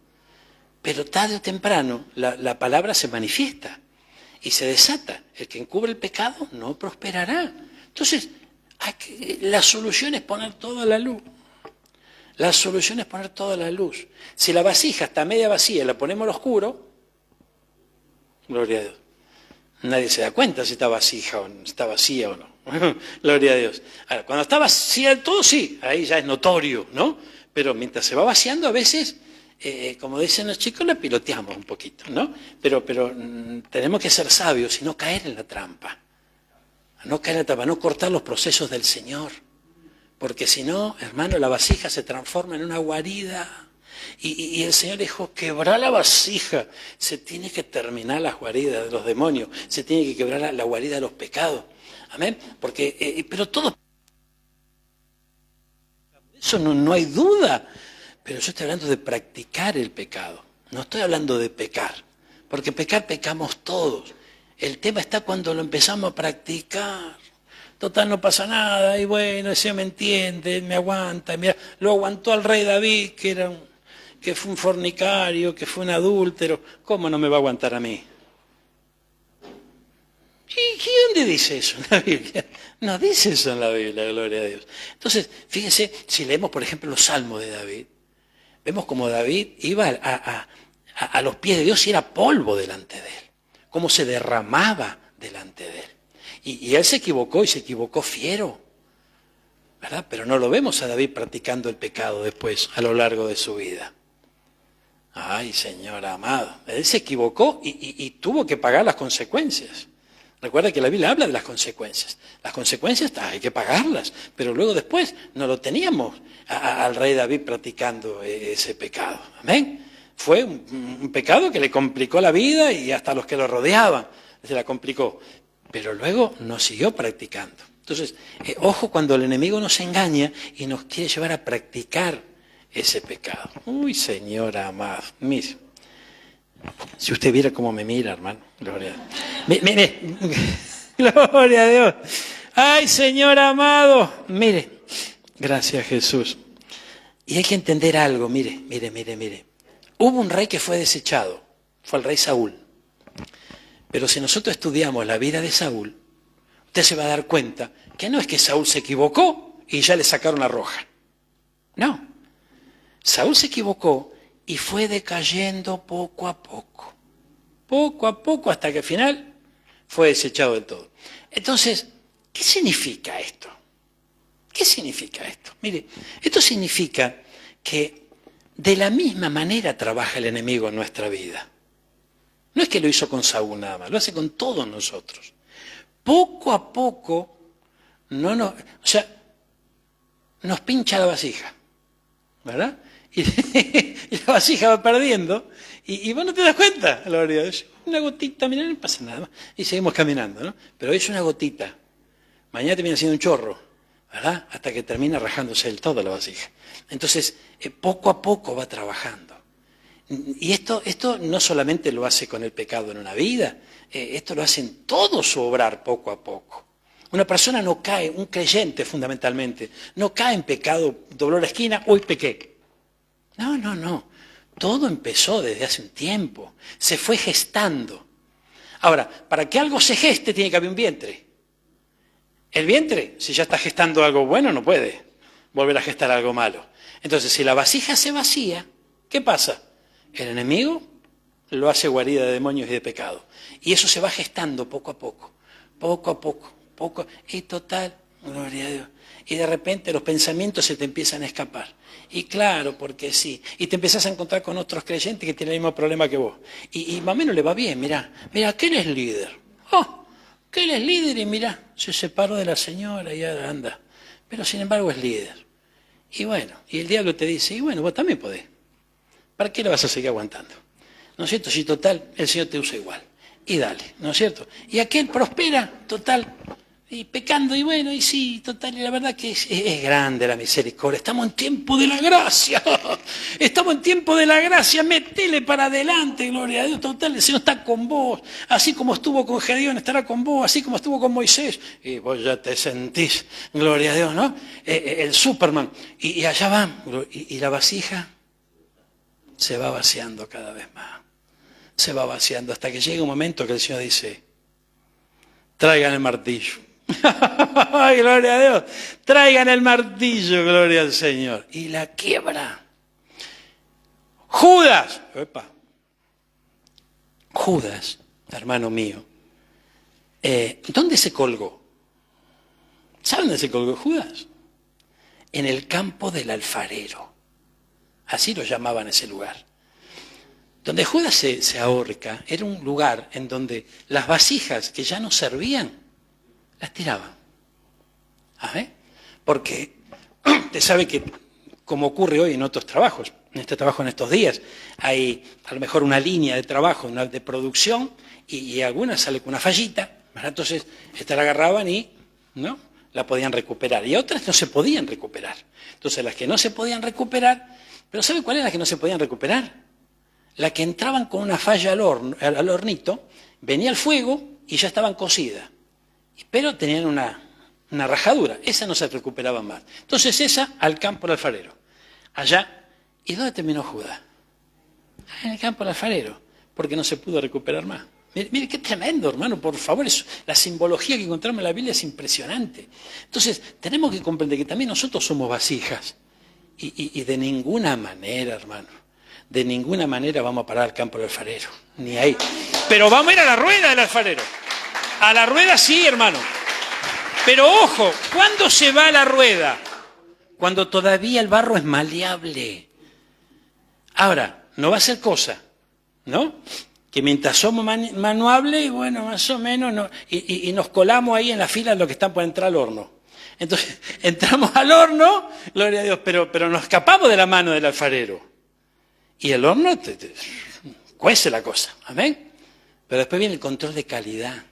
pero tarde o temprano la palabra se manifiesta y se desata. El que encubre el pecado no prosperará. Entonces, la solución es poner todo a la luz. La solución es poner todo a la luz. Si la vasija está media vacía y la ponemos al oscuro, gloria a Dios. Nadie se da cuenta si está vacía o no. Gloria a Dios. Ahora, cuando está vacía del todo, sí, ahí ya es notorio, ¿no? Pero mientras se va vaciando, a veces, como dicen los chicos, la piloteamos un poquito, ¿no? Pero tenemos que ser sabios y no caer en la trampa. No caer en la trampa, no cortar los procesos del Señor. Porque si no, hermano, la vasija se transforma en una guarida. Y el Señor dijo, quebrar la vasija. Se tiene que terminar las guaridas de los demonios. Se tiene que quebrar la guarida de los pecados. Amén. Porque, pero todo... Eso no hay duda. Pero yo estoy hablando de practicar el pecado. No estoy hablando de pecar. Porque pecamos todos. El tema está cuando lo empezamos a practicar. Total, no pasa nada, y bueno, ese me entiende, me aguanta. Y mira, lo aguantó al rey David, que fue un fornicario, que fue un adúltero. ¿Cómo no me va a aguantar a mí? ¿Y dónde dice eso en la Biblia? No dice eso en la Biblia, gloria a Dios. Entonces, fíjense, si leemos, por ejemplo, los salmos de David, vemos como David iba a los pies de Dios y era polvo delante de él. Cómo se derramaba delante de él. Y él se equivocó y se equivocó fiero, ¿verdad? Pero no lo vemos a David practicando el pecado después, a lo largo de su vida. Ay, Señor amado. Él se equivocó y tuvo que pagar las consecuencias. Recuerda que la Biblia habla de las consecuencias. Las consecuencias hay que pagarlas, pero luego después no lo teníamos al rey David practicando ese pecado. Amén. Fue un pecado que le complicó la vida y hasta a los que lo rodeaban se la complicó. Pero luego nos siguió practicando. Entonces, ojo cuando el enemigo nos engaña y nos quiere llevar a practicar ese pecado. Uy, Señor amado, mire. Si usted viera cómo me mira, hermano. Gloria a Dios. Mire, gloria a Dios. Ay, Señor amado. Mire, gracias Jesús. Y hay que entender algo, mire. Hubo un rey que fue desechado, fue el rey Saúl. Pero si nosotros estudiamos la vida de Saúl, usted se va a dar cuenta que no es que Saúl se equivocó y ya le sacaron la roja. No. Saúl se equivocó y fue decayendo poco a poco. Poco a poco hasta que al final fue desechado del todo. Entonces, ¿qué significa esto? ¿Qué significa esto? Mire, esto significa que de la misma manera trabaja el enemigo en nuestra vida. No es que lo hizo con Saúl nada más, lo hace con todos nosotros. Poco a poco, nos pincha la vasija, ¿verdad? Y la vasija va perdiendo, y vos no te das cuenta, gloria a Dios. Una gotita, mirá, no pasa nada más. Y seguimos caminando, ¿no? Pero es una gotita. Mañana termina siendo un chorro, ¿verdad? Hasta que termina rajándose del todo la vasija. Entonces, poco a poco va trabajando. Y esto no solamente lo hace con el pecado en una vida, esto lo hace en todo su obrar poco a poco. Una persona no cae, un creyente fundamentalmente, no cae en pecado, dobló la esquina, hoy pequé. No. Todo empezó desde hace un tiempo, se fue gestando. Ahora, para que algo se geste tiene que haber un vientre. El vientre, si ya está gestando algo bueno, no puede volver a gestar algo malo. Entonces, si la vasija se vacía, ¿qué pasa? El enemigo lo hace guarida de demonios y de pecado. Y eso se va gestando poco a poco. Y total, gloria a Dios. Y de repente los pensamientos se te empiezan a escapar. Y claro, porque sí. Y te empiezas a encontrar con otros creyentes que tienen el mismo problema que vos. Y más o menos le va bien, mirá, aquel es líder. Aquel es líder y mirá, se separó de la señora y ahora anda. Pero sin embargo es líder. Y bueno, y el diablo te dice, y bueno, vos también podés. ¿Para qué lo vas a seguir aguantando? ¿No es cierto? Si total, el Señor te usa igual. Y dale, ¿no es cierto? Y aquel prospera, total, y pecando, y bueno, y sí, total, y la verdad que es grande la misericordia. Estamos en tiempo de la gracia. Estamos en tiempo de la gracia. Metele para adelante, gloria a Dios. Total, el Señor está con vos. Así como estuvo con Gedeón, estará con vos. Así como estuvo con Moisés. Y vos ya te sentís, gloria a Dios, ¿no? El Superman. Y allá va. Y la vasija se va vaciando cada vez más. Se va vaciando hasta que llega un momento que el Señor dice, traigan el martillo. ¡Ay, gloria a Dios! Traigan el martillo, gloria al Señor. Y la quiebra. Judas. Judas, hermano mío. ¿Dónde se colgó? ¿Saben dónde se colgó Judas? En el campo del alfarero. Así lo llamaban ese lugar. Donde Judas se ahorca, era un lugar en donde las vasijas que ya no servían, las tiraban. Porque usted sabe que, como ocurre hoy en otros trabajos, en este trabajo en estos días, hay a lo mejor una línea de trabajo, de producción, y algunas sale con una fallita, ¿verdad? Entonces esta la agarraban y ¿no? la podían recuperar, y otras no se podían recuperar. Entonces las que no se podían recuperar, pero ¿sabe cuál era la que no se podían recuperar? La que entraban con una falla al hornito, venía el fuego y ya estaban cocidas. Pero tenían una rajadura, esa no se recuperaba más. Entonces esa al campo del alfarero. Allá, ¿y dónde terminó Judas? En el campo del alfarero, porque no se pudo recuperar más. Mire qué tremendo, hermano, por favor, la simbología que encontramos en la Biblia es impresionante. Entonces, tenemos que comprender que también nosotros somos vasijas. Y de ninguna manera, hermano, de ninguna manera vamos a parar al campo del alfarero, ni ahí. Pero vamos a ir a la rueda del alfarero. A la rueda sí, hermano. Pero ojo, ¿cuándo se va a la rueda? Cuando todavía el barro es maleable. Ahora, no va a ser cosa, ¿no? Que mientras somos manuables, y bueno, más o menos, no, y nos colamos ahí en la fila de los que están por entrar al horno. Entonces, entramos al horno, gloria a Dios, pero nos escapamos de la mano del alfarero. Y el horno cuece la cosa, amén. Pero después viene el control de calidad.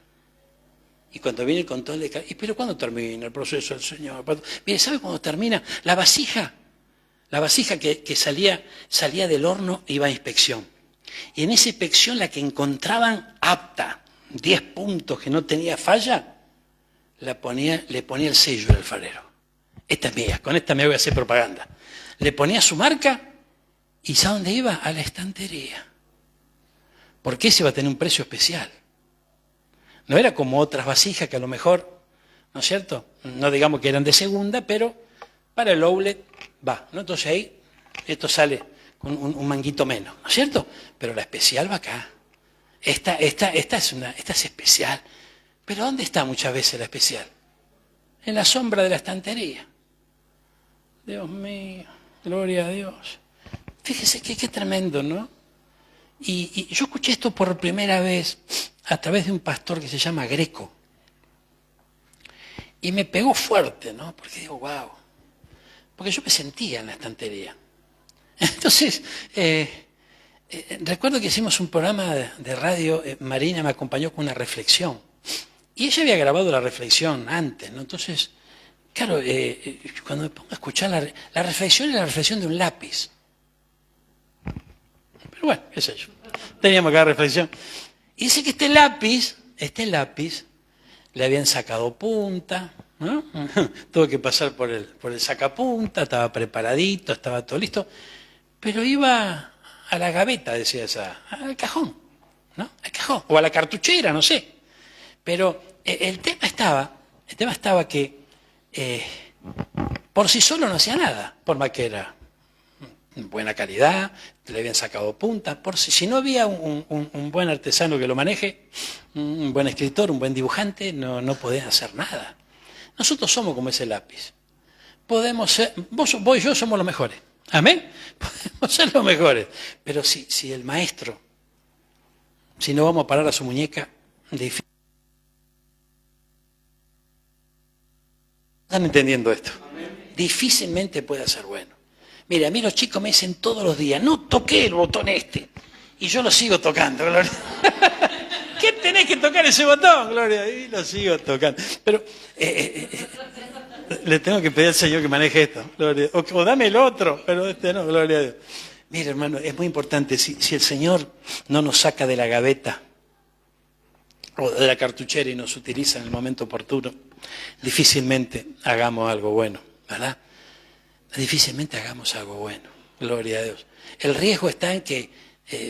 Y cuando viene el control de calidad, ¿pero cuándo termina el proceso del Señor? Mire, ¿sabe cuándo termina? La vasija que salía del horno iba a inspección. Y en esa inspección la que encontraban apta, 10 puntos que no tenía falla, le ponía el sello del alfarero. esta es mía, con esta me voy a hacer propaganda. Le ponía su marca y ¿sabe dónde iba? A la estantería. Porque ese iba a tener un precio especial. No era como otras vasijas que a lo mejor, ¿no es cierto? No digamos que eran de segunda, pero para el outlet va, ¿no? Entonces ahí esto sale con un manguito menos, ¿no es cierto? Pero la especial va acá. Esta es especial. Pero ¿dónde está muchas veces la especial? En la sombra de la estantería. Dios mío, gloria a Dios. Fíjese qué tremendo, ¿no? Y yo escuché esto por primera vez a través de un pastor que se llama Greco. Y me pegó fuerte, ¿no? Porque digo, wow. Porque yo me sentía en la estantería. Entonces, recuerdo que hicimos un programa de radio, Marina me acompañó con una reflexión. Y ella había grabado la reflexión antes, ¿no? Entonces, claro, cuando me pongo a escuchar la reflexión es la reflexión de un lápiz. Pero bueno, qué sé yo. Teníamos que dar reflexión. Y dice que este lápiz, le habían sacado punta, ¿no? Tuvo que pasar por el sacapunta, estaba preparadito, estaba todo listo. Pero iba a la gaveta, decía esa, al cajón, ¿no? Al cajón, o a la cartuchera, no sé. Pero el tema estaba que por sí solo no hacía nada, por más que era buena calidad, le habían sacado punta, si no había un buen artesano que lo maneje, un buen escritor, un buen dibujante, no podían hacer nada. Nosotros somos como ese lápiz. Podemos ser, vos y yo somos los mejores. Amén. Podemos ser los mejores. Pero si el maestro, si no vamos a parar a su muñeca, difícil. ¿Están entendiendo esto? Difícilmente puede ser bueno. Mire, a mí los chicos me dicen todos los días, no toqué el botón este. Y yo lo sigo tocando, Gloria. ¿Qué tenés que tocar ese botón, Gloria? Y lo sigo tocando. Pero le tengo que pedir al Señor que maneje esto, Gloria. O dame el otro, pero este no, Gloria a Dios. Mire, hermano, es muy importante. Si el Señor no nos saca de la gaveta o de la cartuchera y nos utiliza en el momento oportuno, difícilmente hagamos algo bueno, ¿verdad? Difícilmente hagamos algo bueno, gloria a Dios. El riesgo está en que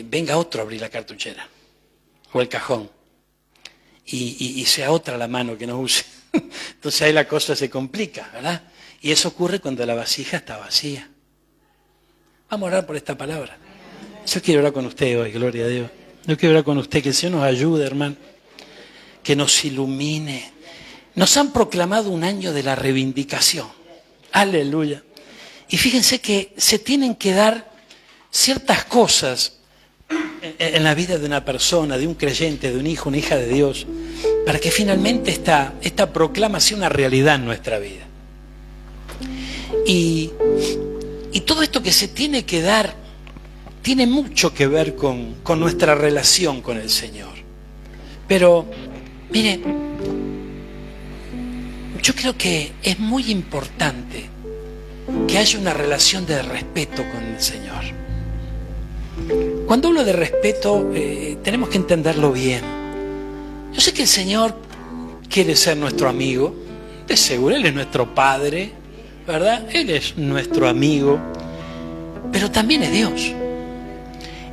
venga otro a abrir la cartuchera o el cajón y sea otra la mano que nos use. Entonces ahí la cosa se complica, ¿verdad? Y eso ocurre cuando la vasija está vacía. Vamos a orar por esta palabra. Yo quiero orar con usted hoy, gloria a Dios. Yo quiero orar con usted, que el Señor nos ayude, hermano, que nos ilumine. Nos han proclamado un año de la reivindicación. Aleluya. Y fíjense que se tienen que dar ciertas cosas en la vida de una persona, de un creyente, de un hijo, una hija de Dios, para que finalmente esta proclama sea una realidad en nuestra vida. Y todo esto que se tiene que dar tiene mucho que ver con nuestra relación con el Señor. Pero, mire, yo creo que es muy importante que haya una relación de respeto con el Señor. Cuando hablo de respeto, tenemos que entenderlo bien. Yo sé que el Señor quiere ser nuestro amigo, de seguro, Él es nuestro Padre, ¿verdad? Él es nuestro amigo, pero también es Dios.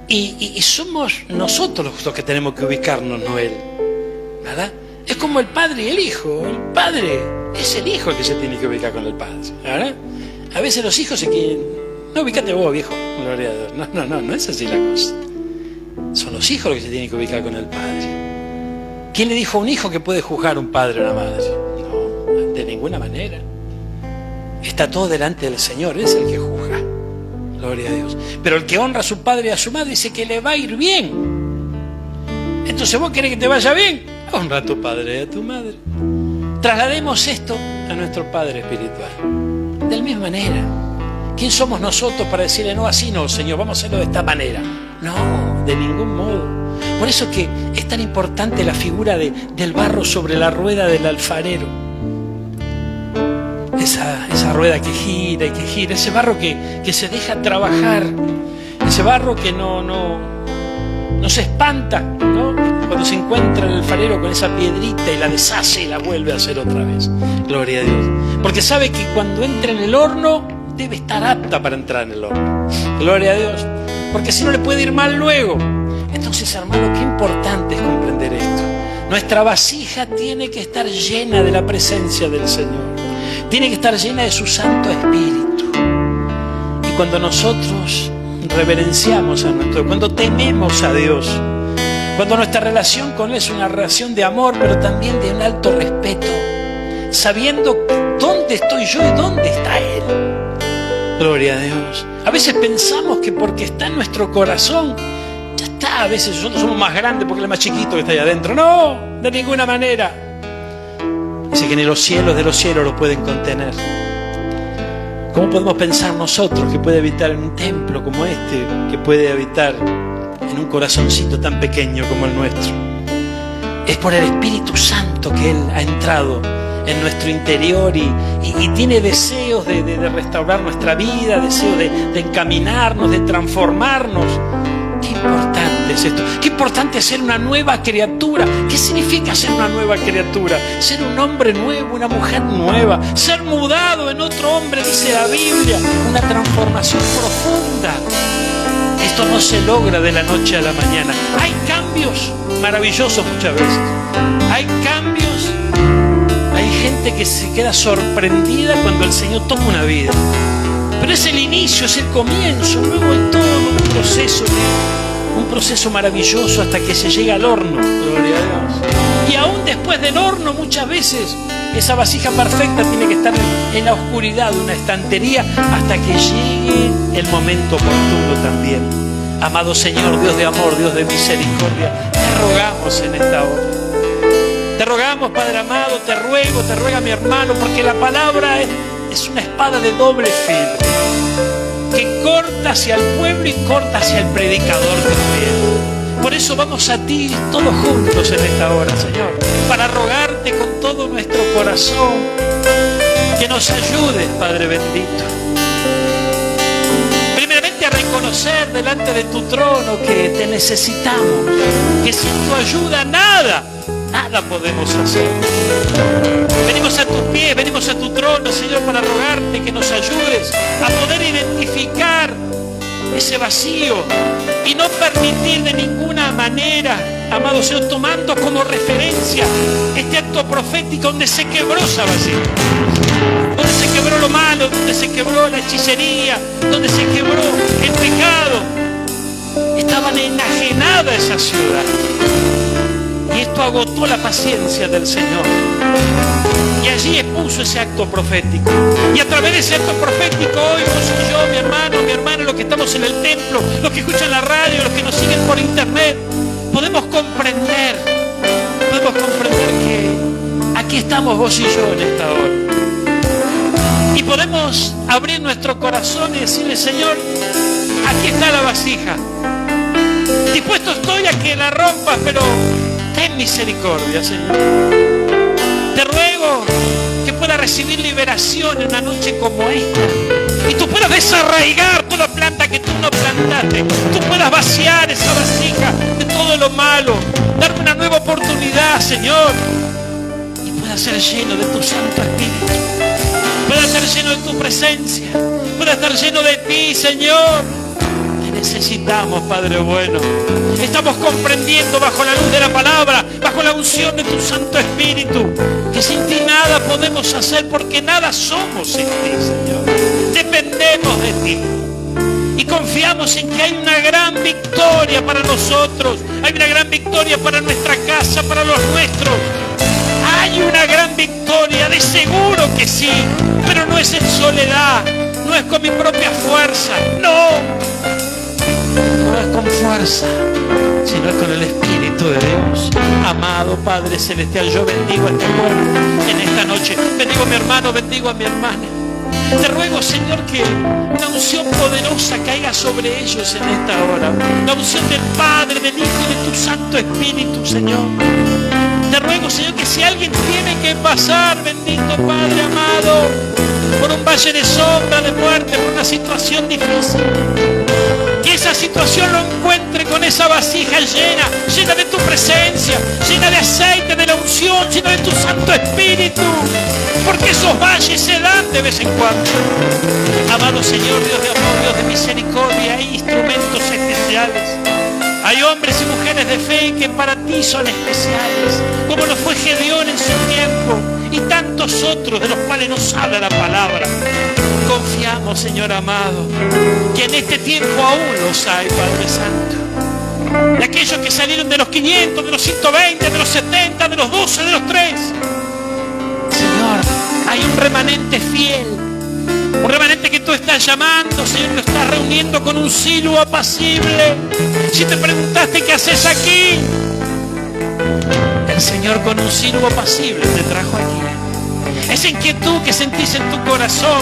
Y somos nosotros los que tenemos que ubicarnos, no Él, ¿verdad? Es como el Padre y el Hijo. El Padre es el Hijo el que se tiene que ubicar con el Padre, ¿verdad? A veces los hijos se quieren... No, ubícate vos, viejo. Gloria a Dios. No es así la cosa. Son los hijos los que se tienen que ubicar con el Padre. ¿Quién le dijo a un hijo que puede juzgar a un padre o una madre? No, de ninguna manera. Está todo delante del Señor, es el que juzga. Gloria a Dios. Pero el que honra a su padre y a su madre dice que le va a ir bien. Entonces, ¿vos querés que te vaya bien? Honra a tu padre y a tu madre. Traslademos esto a nuestro Padre espiritual. De la misma manera, ¿quién somos nosotros para decirle no, así no, Señor, vamos a hacerlo de esta manera? No, de ningún modo. Por eso que es tan importante la figura del barro sobre la rueda del alfarero. Esa rueda que gira y que gira, ese barro que se deja trabajar, ese barro que no se espanta, ¿no? Cuando se encuentra el alfarero con esa piedrita y la deshace y la vuelve a hacer otra vez. Gloria a Dios. porque sabe que cuando entra en el horno debe estar apta para entrar en el horno. Gloria a Dios, porque si no le puede ir mal luego. Entonces, hermano, qué importante es comprender esto. Nuestra vasija tiene que estar llena de la presencia del Señor, tiene que estar llena de su Santo Espíritu. Y cuando nosotros reverenciamos a nuestro, cuando tememos a Dios, cuando nuestra relación con Él es una relación de amor, pero también de un alto respeto, sabiendo dónde estoy yo y dónde está Él. Gloria a Dios. A veces pensamos que porque está en nuestro corazón, ya está. A veces nosotros somos más grandes porque Él es más chiquito que está ahí adentro. No, de ninguna manera. Dice que ni los cielos de los cielos lo pueden contener. ¿Cómo podemos pensar nosotros que puede habitar en un templo como este, que puede habitar en un corazoncito tan pequeño como el nuestro? Es por el Espíritu Santo que Él ha entrado en nuestro interior y tiene deseos de restaurar nuestra vida, deseos de encaminarnos, de transformarnos. Qué importante es esto. Qué importante es ser una nueva criatura. ¿Qué significa ser una nueva criatura? Ser un hombre nuevo, una mujer nueva, ser mudado en otro hombre, dice la Biblia. Una transformación profunda. Esto no se logra de la noche a la mañana. Hay cambios maravillosos muchas veces. Hay cambios. Hay gente que se queda sorprendida cuando el Señor toma una vida. Pero es el inicio, es el comienzo. Luego hay todo un proceso maravilloso hasta que se llega al horno. Gloria a Dios. Y aún después del horno, muchas veces, esa vasija perfecta tiene que estar en la oscuridad de una estantería hasta que llegue el momento oportuno también. Amado Señor, Dios de amor, Dios de misericordia, te rogamos en esta hora. Te rogamos, Padre amado, te ruega mi hermano, porque la palabra es una espada de doble filo, que corta hacia el pueblo y corta hacia el predicador también. Por eso vamos a ti todos juntos en esta hora, Señor, para rogarte con todo nuestro corazón que nos ayudes, Padre bendito. Primeramente a reconocer delante de tu trono que te necesitamos, que sin tu ayuda nada podemos hacer. Venimos a tus pies, venimos a tu trono, Señor, para rogarte que nos ayudes a poder identificar ese vacío y no permitir de ninguna manera, amado Señor, tomando como referencia este acto profético donde se quebró esa vasija, donde se quebró lo malo, donde se quebró la hechicería, donde se quebró el pecado. Estaban enajenada esa ciudad. Y esto agotó la paciencia del Señor. Y allí expuso ese acto profético. Y a través de ese acto profético, hoy vos y yo, mi hermano, los que estamos en el templo, los que escuchan la radio, los que nos siguen por internet, podemos comprender que aquí estamos vos y yo en esta hora. Y podemos abrir nuestro corazón y decirle, Señor, aquí está la vasija. Dispuesto estoy a que la rompas, pero ten misericordia, Señor. Te ruego que puedas recibir liberación en una noche como esta. Y tú puedas desarraigar toda planta que tú no plantaste. Tú puedas vaciar esa vasija de todo lo malo. Darme una nueva oportunidad, Señor. Y puedas ser lleno de tu Santo Espíritu. Puedas ser lleno de tu presencia. Puedas estar lleno de ti, Señor. Necesitamos, Padre bueno. Estamos comprendiendo bajo la luz de la palabra, bajo la unción de tu Santo Espíritu, que sin ti nada podemos hacer, porque nada somos sin ti, Señor. Dependemos de ti. Y confiamos en que hay una gran victoria para nosotros. Hay una gran victoria para nuestra casa, para los nuestros. Hay una gran victoria, de seguro que sí. Pero no es en soledad, no es con mi propia fuerza, no. No es con fuerza, sino es con el Espíritu de Dios. Amado Padre Celestial, yo bendigo a este pueblo en esta noche. Bendigo a mi hermano, bendigo a mi hermana. Te ruego, Señor, que una unción poderosa caiga sobre ellos en esta hora. La unción del Padre, del Hijo y de tu Santo Espíritu, Señor. Te ruego, Señor, que si alguien tiene que pasar, bendito Padre amado, por un valle de sombra, de muerte, por una situación difícil, Que esa situación lo encuentre con esa vasija llena de tu presencia, llena de aceite, de la unción, llena de tu Santo Espíritu. Porque esos valles se dan de vez en cuando. Amado Señor, Dios de amor, Dios de misericordia, hay instrumentos especiales. Hay hombres y mujeres de fe que para ti son especiales, como lo fue Gedeón en su tiempo y tantos otros de los cuales nos habla la palabra. Confiamos, Señor amado, que en este tiempo aún los hay, Padre Santo. De aquellos que salieron de los 500, de los 120, de los 70, de los 12, de los 3. Señor, hay un remanente fiel. Un remanente que tú estás llamando, Señor, lo estás reuniendo con un silo apacible. Si te preguntaste qué haces aquí, el Señor con un silo apacible te trajo aquí. Esa inquietud que sentís en tu corazón,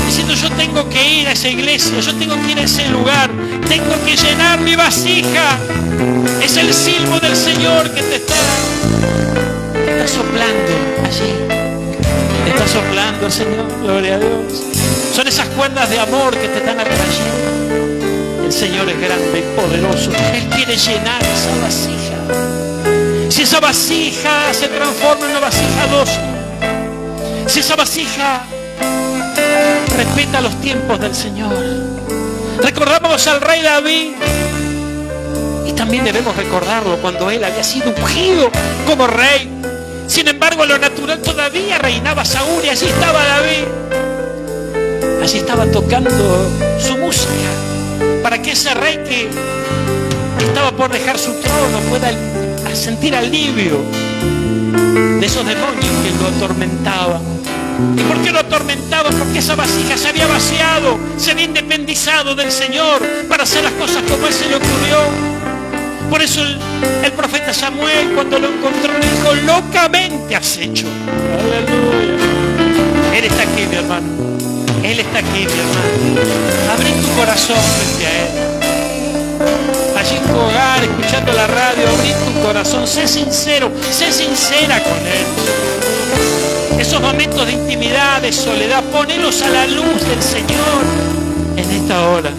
diciendo yo tengo que ir a esa iglesia, yo tengo que ir a ese lugar, tengo que llenar mi vasija. Es el silbo del Señor que te está soplando allí. Te está soplando, Señor, gloria a Dios. Son esas cuerdas de amor que te están atrayendo. El Señor es grande y poderoso. Él quiere llenar esa vasija. Si esa vasija se transforma en una vasija dócil, si esa vasija respeta los tiempos del Señor. Recordamos al rey David y también debemos recordarlo cuando él había sido ungido como rey. Sin embargo, lo natural todavía reinaba Saúl y allí estaba David. Allí estaba tocando su música para que ese rey que estaba por dejar su trono pueda sentir alivio de esos demonios que lo atormentaban. ¿Y por qué lo atormentaban? Porque esa vasija se había vaciado, se había independizado del Señor para hacer las cosas como Él se le ocurrió. Por eso el profeta Samuel, cuando lo encontró, le dijo, locamente has hecho. Aleluya. Él está aquí, mi hermano. Él está aquí, mi hermano. Abre tu corazón frente a Él. Allí en tu hogar, escuchando la radio, abrí tu corazón. Sé sincero, sé sincera con Él. Esos momentos de intimidad, de soledad, ponelos a la luz del Señor en esta hora.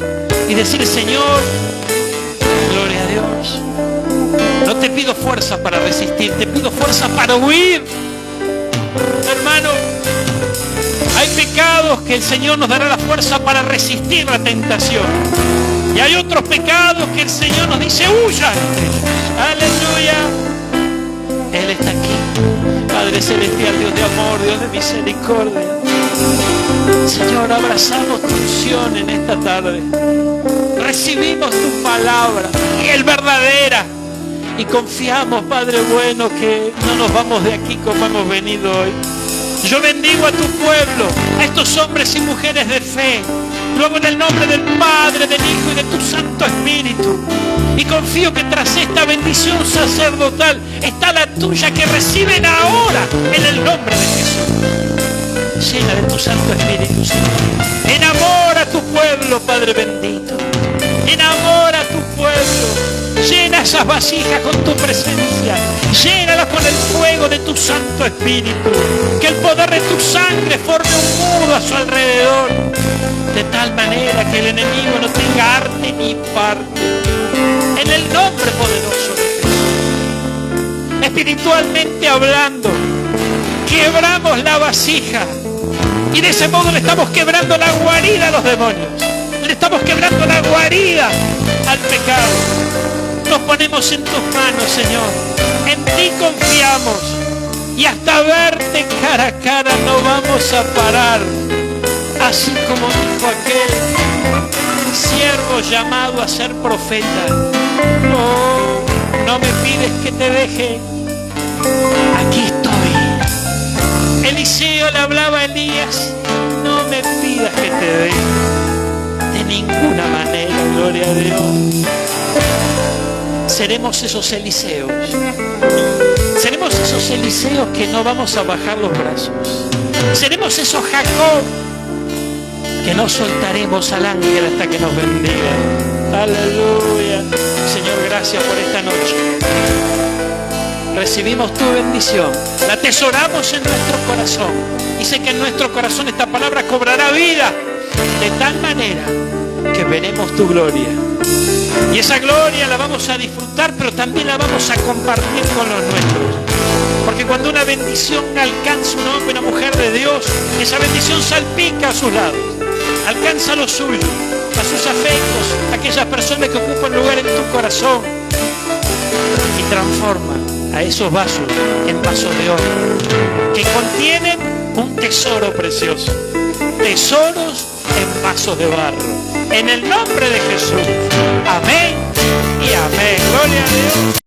Y decir, Señor, gloria a Dios. No te pido fuerza para resistir, te pido fuerza para huir. Hermano, hay pecados que el Señor nos dará la fuerza para resistir la tentación. Y hay otros pecados que el Señor nos dice, huyan. Aleluya. Él está aquí. Padre celestial, Dios de amor, Dios de misericordia. Señor, abrazamos tu unción en esta tarde. Recibimos tu palabra, fiel, verdadera. Y confiamos, Padre bueno, que no nos vamos de aquí como hemos venido hoy. Yo bendigo a tu pueblo, a estos hombres y mujeres de fe. Luego en el nombre del Padre, del Hijo y de tu Santo Espíritu. Y confío que tras esta bendición sacerdotal está la tuya que reciben ahora en el nombre de Jesús. Llena de tu Santo Espíritu, Señor. Enamora a tu pueblo, Padre bendito. Enamora a tu pueblo. Llena esas vasijas con tu presencia. Llénalas con el fuego de tu Santo Espíritu. Que el poder de tu sangre forme un muro a su alrededor. De tal manera que el enemigo no tenga arte ni parte. En el nombre poderoso de Jesús. Espiritualmente hablando, quebramos la vasija. Y de ese modo le estamos quebrando la guarida a los demonios. Le estamos quebrando la guarida al pecado. Nos ponemos en tus manos, Señor. En ti confiamos. Y hasta verte cara a cara no vamos a parar. Así como dijo aquel siervo llamado a ser profeta. Oh, no me pides que te deje. Aquí estoy. Eliseo le hablaba a Elías. No me pidas que te deje. De ninguna manera, gloria a Dios. Seremos esos Eliseos. Seremos esos Eliseos que no vamos a bajar los brazos. Seremos esos Jacob que no soltaremos al ángel hasta que nos bendiga. Aleluya. Señor, gracias por esta noche. Recibimos tu bendición. La atesoramos en nuestro corazón. Y sé que en nuestro corazón esta palabra cobrará vida de tal manera que veremos tu gloria. Y esa gloria la vamos a disfrutar, pero también la vamos a compartir con los nuestros. Porque cuando una bendición alcanza un hombre, una mujer de Dios, esa bendición salpica a sus lados, alcanza a los suyos, a sus afectos, a aquellas personas que ocupan lugar en tu corazón, y transforma a esos vasos en vasos de oro, que contienen un tesoro precioso. Tesoros en vasos de barro. En el nombre de Jesús. Amén.